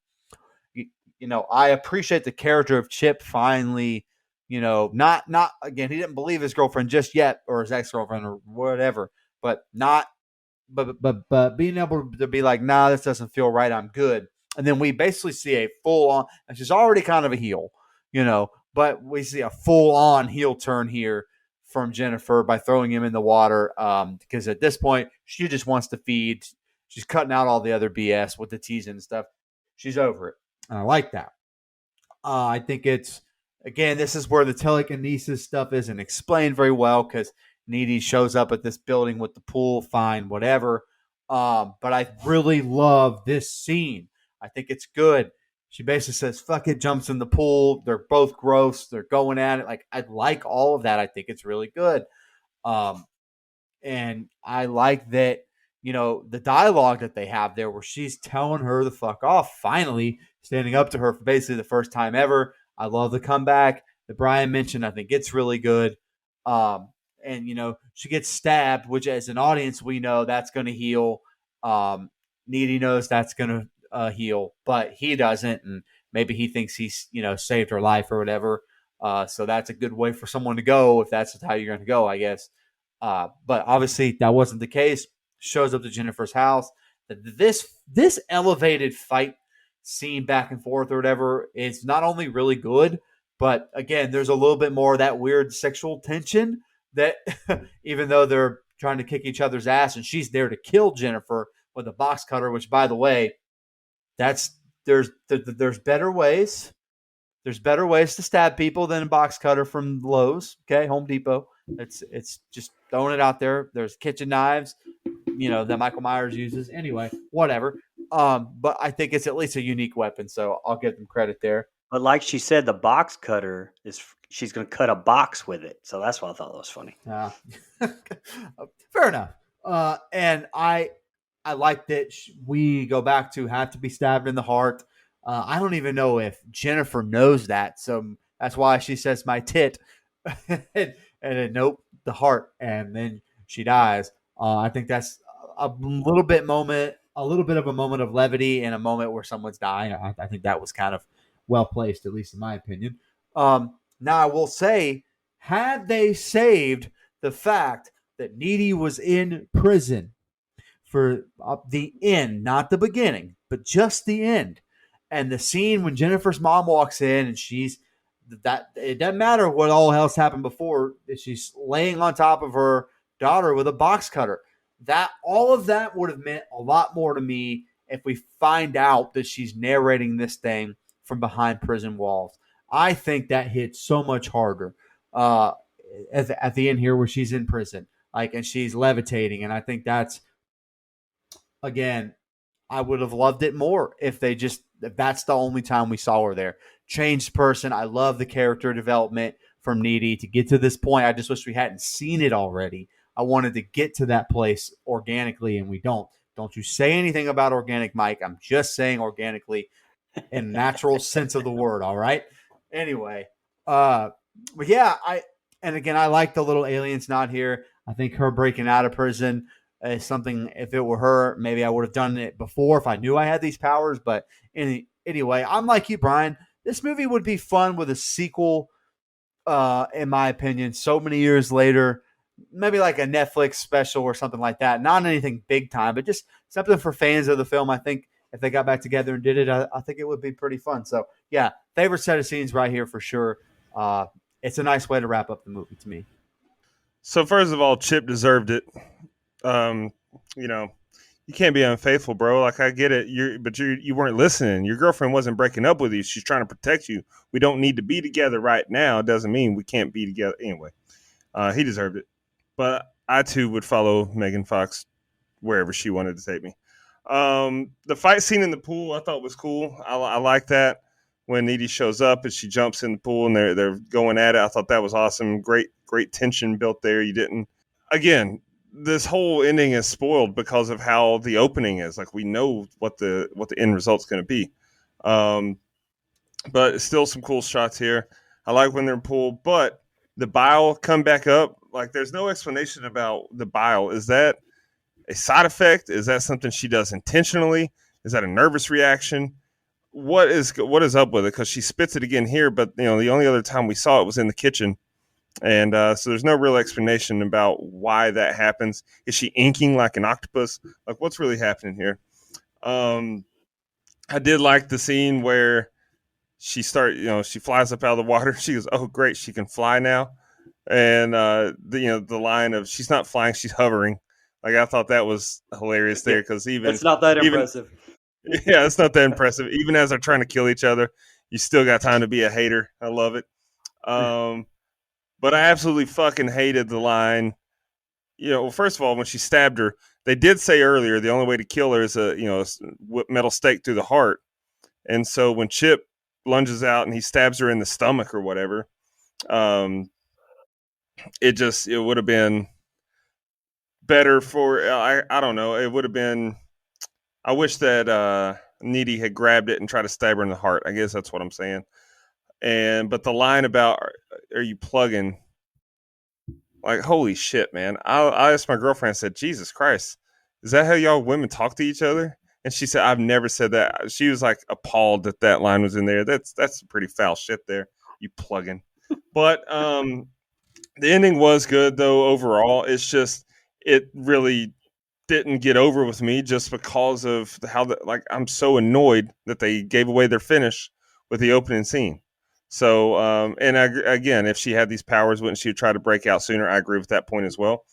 I appreciate the character of Chip finally. Not again. He didn't believe his girlfriend just yet, or his ex-girlfriend, or whatever. But being able to be like, nah, this doesn't feel right. I'm good. And then we basically see a full on, and she's already kind of a heel, but we see a full on heel turn here from Jennifer by throwing him in the water. Because at this point, she just wants to feed. She's cutting out all the other BS with the teasing and stuff. She's over it. And I like that. I think this is where the telekinesis stuff isn't explained very well because Needy shows up at this building with the pool, fine, whatever. But I really love this scene. I think it's good. She basically says, fuck it, jumps in the pool. They're both gross. They're going at it. Like, I like all of that. I think it's really good. And I like that, the dialogue that they have there where she's telling her the fuck off, finally standing up to her for basically the first time ever. I love the comeback that Brian mentioned. I think it's really good. And, she gets stabbed, which as an audience, we know that's going to heal. Needy knows that's going to heal, but he doesn't. And maybe he thinks he's, saved her life or whatever. So that's a good way for someone to go if that's how you're going to go, I guess. But obviously that wasn't the case. Shows up to Jennifer's house. This elevated fight scene back and forth or whatever is not only really good, but again, there's a little bit more of that weird sexual tension that even though they're trying to kick each other's ass and she's there to kill Jennifer with a box cutter, which by the way, there's better ways. There's better ways to stab people than a box cutter from Lowe's, okay, Home Depot. It's just throwing it out there. There's kitchen knives, that Michael Myers uses. Anyway, whatever. But I think it's at least a unique weapon, so I'll give them credit there. But like she said, the box cutter she's going to cut a box with it. So that's why I thought that was funny. Fair enough. And I like that we go back to have to be stabbed in the heart. I don't even know if Jennifer knows that. So that's why she says my tit. and then nope, the heart. And then she dies. I think that's a little bit of a moment of levity and a moment where someone's dying. I think that was kind of well placed, at least in my opinion. Now I will say, had they saved the fact that Needy was in prison for the end, not the beginning, but just the end, and the scene when Jennifer's mom walks in and it doesn't matter what all else happened before, she's laying on top of her daughter with a box cutter. That all of that would have meant a lot more to me if we find out that she's narrating this thing from behind prison walls. I think that hits so much harder at the end here where she's in prison, and she's levitating, and I think that's again I would have loved it more if that's the only time we saw her there. Changed person. I love the character development from Needy to get to this point. I just wish we hadn't seen it already. I wanted to get to that place organically, and we don't. Don't you say anything about organic, Mike. I'm just saying organically in natural sense of the word, all right? Anyway, but yeah, I like the little aliens not here. I think her breaking out of prison is something. If it were her, maybe I would have done it before if I knew I had these powers. But anyway, I'm like you, Brian. This movie would be fun with a sequel, in my opinion. So many years later, maybe like a Netflix special or something like that. Not anything big time, but just something for fans of the film. I think if they got back together and did it, I think it would be pretty fun. So yeah, favorite set of scenes right here for sure. It's a nice way to wrap up the movie to me. So first of all, Chip deserved it. You know, you can't be unfaithful, bro. Like I get it, you weren't listening. Your girlfriend wasn't breaking up with you. She's trying to protect you. We don't need to be together right now. It doesn't mean we can't be together anyway. He deserved it, but I too would follow Megan Fox wherever she wanted to take me. The fight scene in the pool I thought was cool. I like that when Needy shows up and she jumps in the pool and they're going at it. I thought that was awesome. Great tension built there. You didn't. Again, this whole ending is spoiled because of how the opening is. Like we know what the end result's going to be. But still some cool shots here. I like when they're in pool, but the bile come back up. Like there's no explanation about the bile. Is that a side effect? Is that something she does intentionally? Is that a nervous reaction? What is up with it? Because she spits it again here, but the only other time we saw it was in the kitchen. And so there's no real explanation about why that happens. Is she inking like an octopus? Like what's really happening here? I did like the scene where she flies up out of the water. She goes, "Oh, great, she can fly now." And the line of she's not flying, she's hovering. Like I thought that was hilarious there because it's not that impressive. Yeah, it's not that impressive. Even as they're trying to kill each other, you still got time to be a hater. I love it. But I absolutely fucking hated the line. First of all, when she stabbed her, they did say earlier the only way to kill her is a metal stake through the heart. And so when Chip lunges out and he stabs her in the stomach or whatever, it would have been better for I don't know. It would have been. I wish that Needy had grabbed it and tried to stab her in the heart. I guess that's what I'm saying. But the line about are you plugging? Like holy shit, man! I asked my girlfriend. I said, "Jesus Christ, is that how y'all women talk to each other?" And she said, "I've never said that." She was like appalled that line was in there. That's pretty foul shit there. You plugging, but the ending was good though overall. It's just it really didn't get over with me just because of I'm so annoyed that they gave away their finish with the opening scene. So, again, if she had these powers, wouldn't she try to break out sooner? I agree with that point as well.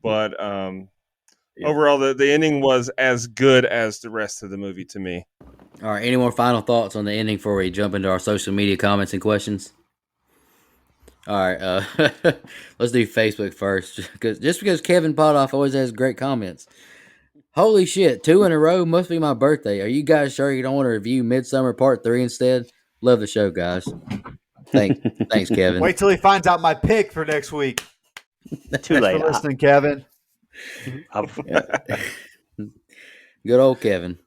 But overall, the ending was as good as the rest of the movie to me. All right. Any more final thoughts on the ending before we jump into our social media comments and questions? All right. Let's do Facebook first. Because Kevin Potoff always has great comments. Holy shit, 2 in a row must be my birthday. Are you guys sure you don't want to review Midsummer Part 3 instead? Love the show, guys. Thanks, Kevin. Wait till he finds out my pick for next week. Too late. Thanks for listening, Kevin. Good old Kevin.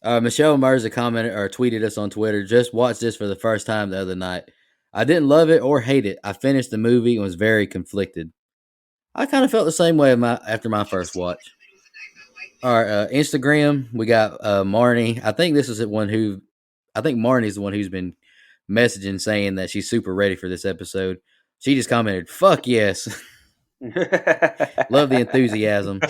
Michelle Mirza commented or tweeted us on Twitter. Just watched this for the first time the other night. I didn't love it or hate it. I finished the movie and was very conflicted. I kind of felt the same way after my first watch. All right, Instagram, we got Marnie. I think Marnie's the one who's been messaging saying that she's super ready for this episode. She just commented, "Fuck yes." Love the enthusiasm.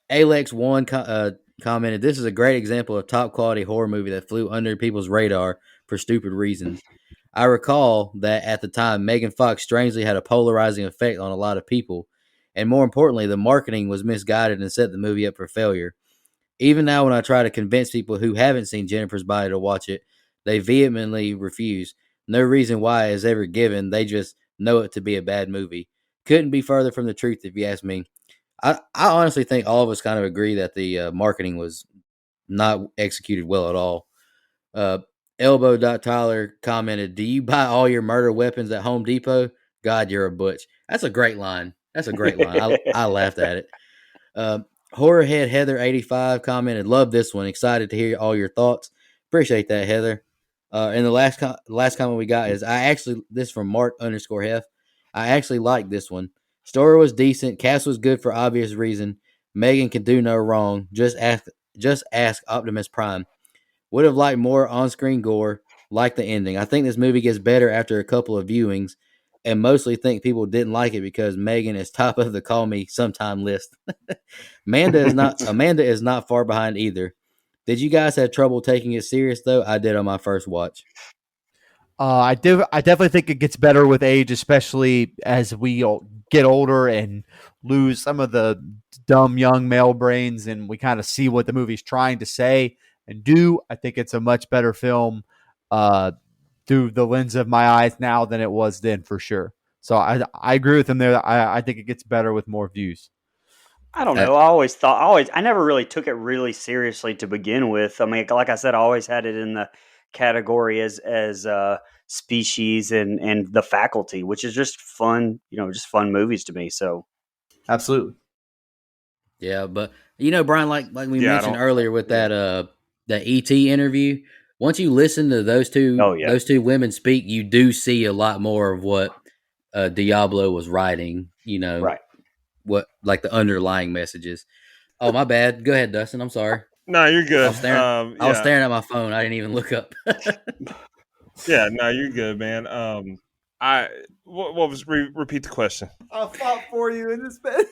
Alex1 commented, "This is a great example of top quality horror movie that flew under people's radar for stupid reasons. I recall that at the time, Megan Fox strangely had a polarizing effect on a lot of people. And more importantly, the marketing was misguided and set the movie up for failure. Even now, when I try to convince people who haven't seen Jennifer's Body to watch it, they vehemently refuse. No reason why is ever given. They just know it to be a bad movie. Couldn't be further from the truth if you ask me." I honestly think all of us kind of agree that the marketing was not executed well at all. Elbow.Tyler commented, "Do you buy all your murder weapons at Home Depot? God, you're a butch." That's a great line. That's a great line. I laughed at it. Horrorhead Heather85 commented, "Love this one. Excited to hear all your thoughts." Appreciate that, Heather. And the last comment we got is, this from Mark_Hef. I actually like this one. Story was decent. Cast was good for obvious reason. Megan can do no wrong. Just ask Optimus Prime. Would have liked more on-screen gore, like the ending. I think this movie gets better after a couple of viewings, and mostly think people didn't like it because Megan is top of the call me sometime list. Amanda is not far behind either. Did you guys have trouble taking it serious though? I did on my first watch. I definitely think it gets better with age, especially as we get older and lose some of the dumb young male brains, and we kind of see what the movie's trying to say and do. I think it's a much better film through the lens of my eyes now than it was then, for sure. So I agree with him there. I think it gets better with more views. I don't know. I never really took it really seriously to begin with. I mean, like I said, I always had it in the category as Species and The Faculty, which is just fun, just fun movies to me. So Absolutely. Yeah, but Brian, like we Yeah, I mentioned don't- earlier with that the ET interview, once you listen to those two women speak, you do see a lot more of what Diablo was writing. right. What, like, the underlying messages. Oh, my bad. Go ahead, Dustin. I'm sorry. No, you're I good. was staring at my phone. I didn't even look up. Yeah, no, you're good, man. What was repeat the question? I fought for you in this bed.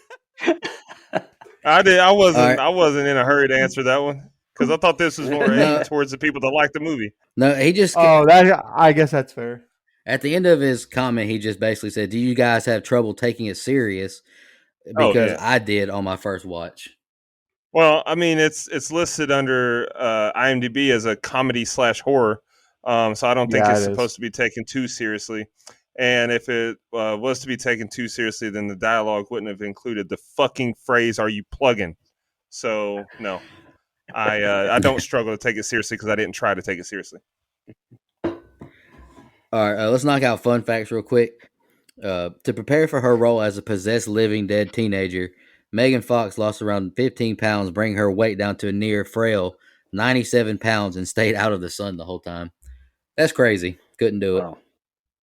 I did. I wasn't. All right. I wasn't in a hurry to answer that one because I thought this was more aimed towards the people that like the movie. No, he just I guess that's fair. at the end of his comment, he just basically said, "Do you guys have trouble taking it serious?" Because I did on my first watch. Well, I mean, it's listed under IMDb as a comedy/horror, so I don't think it's supposed to be taken too seriously. And if it was to be taken too seriously, then the dialogue wouldn't have included the fucking phrase "Are you plugging?" So no, I don't struggle to take it seriously because I didn't try to take it seriously. All right, let's knock out fun facts real quick. To prepare for her role as a possessed living dead teenager, Megan Fox lost around 15 pounds, bringing her weight down to a near frail 97 pounds, and stayed out of the sun the whole time. That's crazy. Couldn't do it. Wow.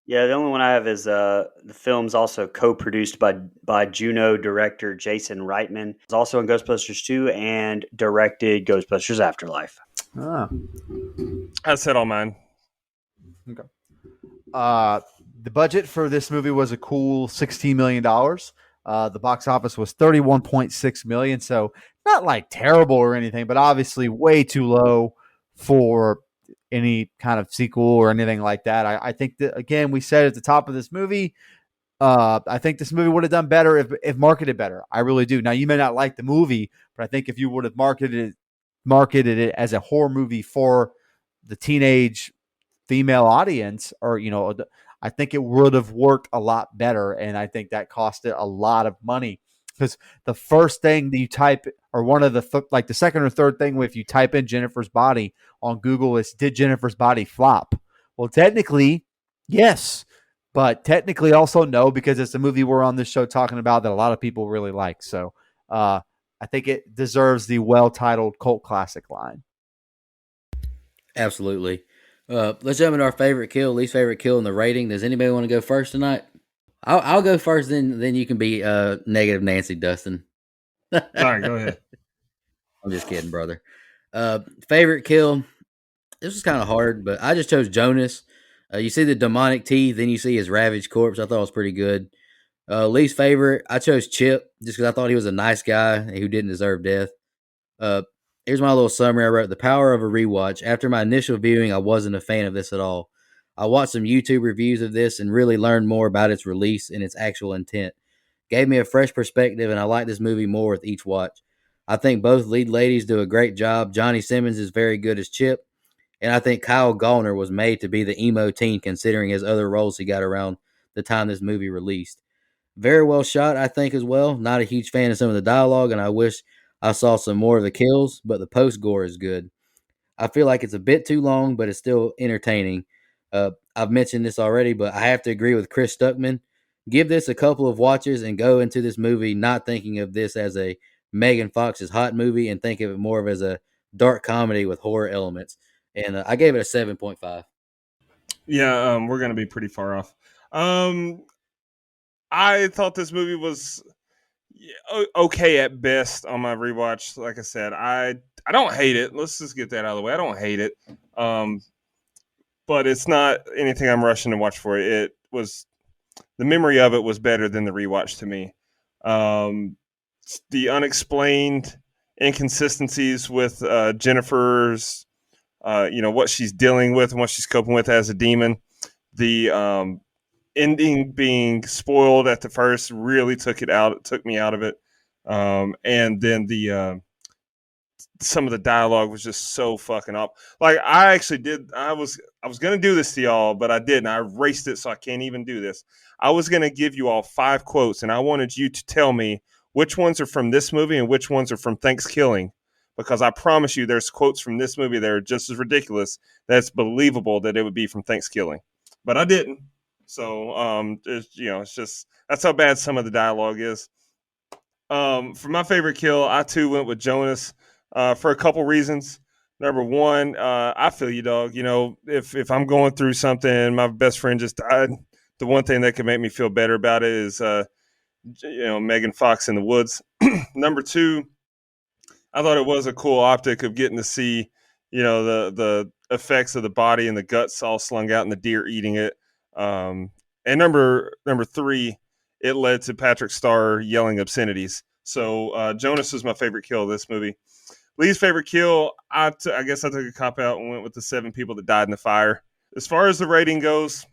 Yeah, the only one I have is the film's also co-produced by Juno director Jason Reitman. It's also in Ghostbusters 2 and directed Ghostbusters Afterlife. I said all mine. Okay. The budget for this movie was a cool $16 million. The box office was $31.6 million, so not like terrible or anything, but obviously way too low for any kind of sequel or anything like that. I think that, again, we said at the top of this movie, I think this movie would have done better if marketed better. I really do. Now, you may not like the movie, but I think if you would have marketed it as a horror movie for the teenage female audience, or I think it would have worked a lot better, and I think that cost it a lot of money, because the first thing that you type, or one of the like the second or third thing, if you type in Jennifer's body on Google, is, did Jennifer's body flop? Well, technically, yes, but technically also no, because it's a movie we're on this show talking about that a lot of people really like. So I think it deserves the well-titled cult classic line. Absolutely. Let's jump into our favorite kill, least favorite kill, and the rating. Does anybody want to go first tonight? I'll go first, then you can be negative Nancy, Dustin. All right, go ahead. I'm just kidding, brother. Favorite kill. This was kind of hard, but I just chose Jonas. You see the demonic teeth, then you see his ravaged corpse. I thought it was pretty good. Least favorite, I chose Chip just because I thought he was a nice guy who didn't deserve death. Here's my little summary I wrote. The power of a rewatch. After my initial viewing, I wasn't a fan of this at all. I watched some YouTube reviews of this and really learned more about its release and its actual intent. Gave me a fresh perspective, and I like this movie more with each watch. I think both lead ladies do a great job. Johnny Simmons is very good as Chip, and I think Kyle Gallner was made to be the emo teen considering his other roles he got around the time this movie released. Very well shot, I think, as well. Not a huge fan of some of the dialogue, and I wish I saw some more of the kills, but the post gore is good. I feel like it's a bit too long, but it's still entertaining. I've mentioned this already, but I have to agree with Chris Stuckman. Give this a couple of watches and go into this movie not thinking of this as a Megan Fox's hot movie and think of it more of as a dark comedy with horror elements. And I gave it a 7.5. Yeah, we're gonna be pretty far off. Um, I thought this movie was okay at best on my rewatch. Like I said, I don't hate it. Let's just get that out of the way. I don't hate it. Um, but it's not anything I'm rushing to watch for. It was the memory of it was better than the rewatch to me. Um, the unexplained inconsistencies with Jennifer's, what she's dealing with and what she's coping with as a demon. The ending being spoiled at the first really took me out of it. And then the some of the dialogue was just so fucking up. Like I was gonna do this to y'all, but I didn't. I erased it, so I can't even do this. I was gonna give you all 5 quotes, and I wanted you to tell me which ones are from this movie and which ones are from Thanksgiving, because I promise you, there's quotes from this movie that are just as ridiculous that it's believable that it would be from Thanksgiving, but I didn't. So it's just that's how bad some of the dialogue is. For my favorite kill, I too went with Jonas for a couple reasons. Number one, I feel you, dog. You know, if I'm going through something, my best friend just died. The one thing that can make me feel better about it is, Megan Fox in the woods. Number two, I thought it was a cool optic of getting to see, the effects of the body and the guts all slung out and the deer eating it. And number three, it led to Patrick Starr yelling obscenities. So Jonas was my favorite kill of this movie. Lee's favorite kill, I guess I took a cop out and went with the 7 people that died in the fire. As far as the rating goes,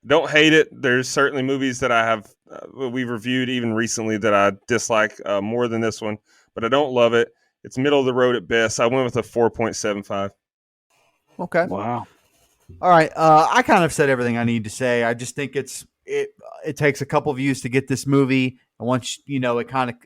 don't hate it. There's certainly movies that I have we've reviewed even recently that I dislike more than this one, but I don't love it. It's middle of the road at best. I went with a 4.75. Okay. Wow. All right. I kind of said everything I need to say. I just think it takes a couple views to get this movie, and once it kind of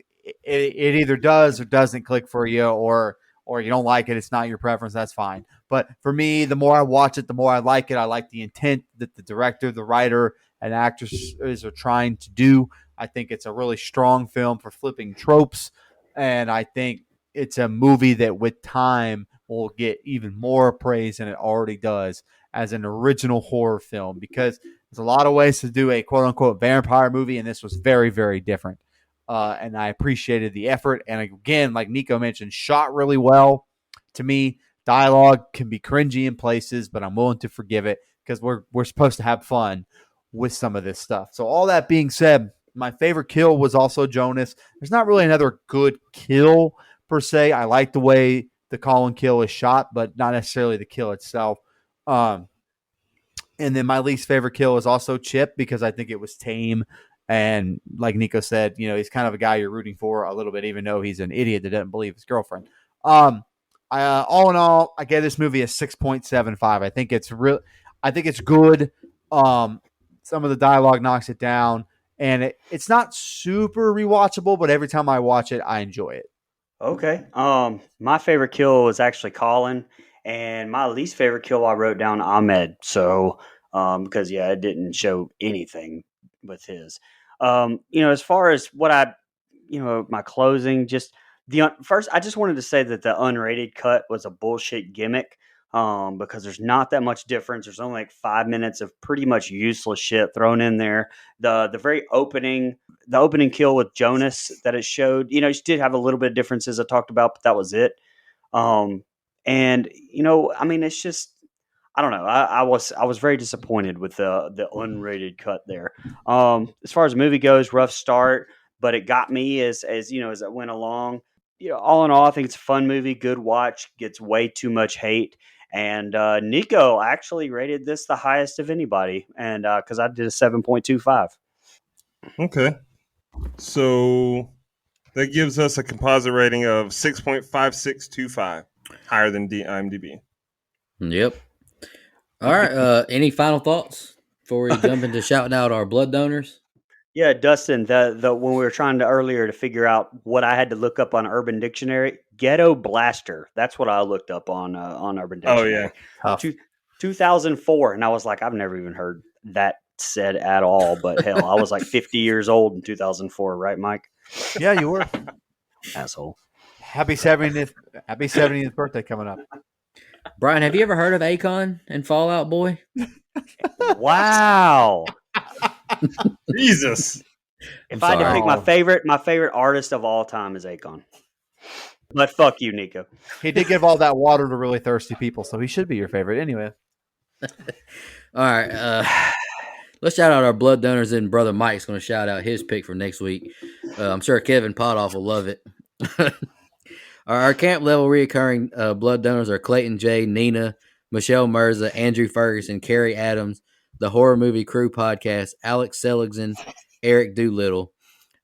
it either does or doesn't click for you, or you don't like it. It's not your preference. That's fine. But for me, the more I watch it, the more I like it. I like the intent that the director, the writer, and actors are trying to do. I think it's a really strong film for flipping tropes, and I think it's a movie that with time will get even more praise than it already does as an original horror film, because there's a lot of ways to do a quote-unquote vampire movie, and this was very, very different. And I appreciated the effort. And again, like Nico mentioned, shot really well. To me, dialogue can be cringy in places, but I'm willing to forgive it because we're supposed to have fun with some of this stuff. So all that being said, my favorite kill was also Jonas. There's not really another good kill per se. I like the way the Colin kill is shot, but not necessarily the kill itself. And then my least favorite kill is also Chip, because I think it was tame. And like Nico said, he's kind of a guy you're rooting for a little bit, even though he's an idiot that doesn't believe his girlfriend. All in all, I gave this movie a 6.75. I think it's real. I think it's good. Some of the dialogue knocks it down, and it's not super rewatchable, but every time I watch it, I enjoy it. Okay. My favorite kill was actually Colin, and my least favorite kill I wrote down Ahmed. So, because it didn't show anything with his. As far as what my closing, just first, I just wanted to say that the unrated cut was a bullshit gimmick. Because there's not that much difference. There's only like 5 minutes of pretty much useless shit thrown in there. The very opening kill with Jonas that it showed, it did have a little bit of differences I talked about, but that was it. And it's just, I don't know. I was very disappointed with the unrated cut there. As far as the movie goes, rough start, but it got me as it went along. All in all, I think it's a fun movie, good watch. Gets way too much hate. And Nico actually rated this the highest of anybody, and because I did a 7.25. Okay. So that gives us a composite rating of 6.5625, higher than IMDb. Yep. All right. Any final thoughts before we jump into shouting out our blood donors? Yeah, Dustin, the when we were trying to earlier to figure out what I had to look up on Urban Dictionary, ghetto blaster. That's what I looked up on Urban Oh Dictionary. yeah. Tough. 2004, and I was like, I've never even heard that said at all. But hell, I was like 50 years old in 2004, right, Mike? Yeah, you were. Asshole. Happy 70th birthday coming up. Brian, have you ever heard of Akon and Fallout Boy? Wow. Jesus. If I had to sorry. pick my favorite artist of all time is Akon. But fuck you, Nico. He did give all that water to really thirsty people, so he should be your favorite anyway. All right. Let's shout out our blood donors, and Brother Mike's going to shout out his pick for next week. I'm sure Kevin Potoff will love it. Our camp level reoccurring blood donors are Clayton J, Nina, Michelle Mirza, Andrew Ferguson, Carrie Adams, the Horror Movie Crew podcast, Alex Seligson, Eric Doolittle.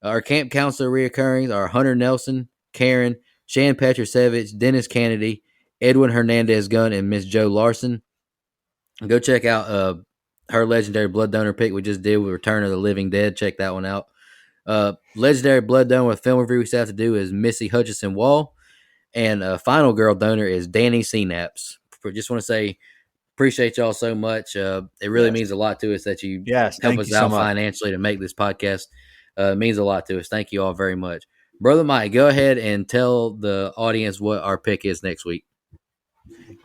Our camp counselor reoccurrings are Hunter Nelson, Karen, Shan Petrosevich, Dennis Kennedy, Edwin Hernandez Gunn, and Miss Joe Larson. Go check out her legendary blood donor pick we just did with Return of the Living Dead. Check that one out. Legendary blood donor with film review we still have to do is Missy Hutchison Wall. And final girl donor is Danny Cnaps. Just want to say, appreciate y'all so much. It really means a lot to us that you help thank us you so out much. financially to make this podcast. It means a lot to us. Thank you all very much. Brother Mike, go ahead and tell the audience what our pick is next week.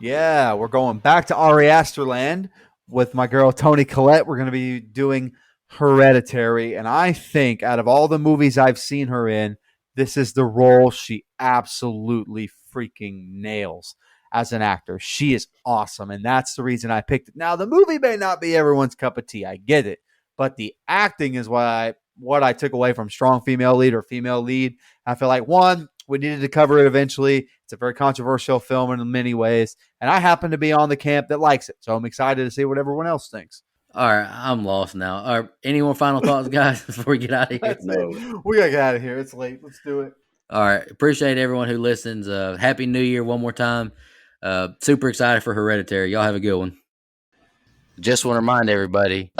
Yeah, we're going back to Ari Aster land with my girl Toni Collette. We're going to be doing Hereditary, and I think out of all the movies I've seen her in, this is the role she absolutely freaking nails as an actor. She is awesome, and that's the reason I picked it. Now, the movie may not be everyone's cup of tea. I get it, but the acting is what I took away from strong female lead or female lead. I feel like, one, we needed to cover it eventually. It's a very controversial film in many ways, and I happen to be on the camp that likes it, so I'm excited to see what everyone else thinks. All right, I'm lost now. All right, any more final thoughts, guys, before we get out of here? No. We got to get out of here. It's late. Let's do it. All right, appreciate everyone who listens. Happy New Year one more time. Super excited for Hereditary. Y'all have a good one. Just want to remind everybody.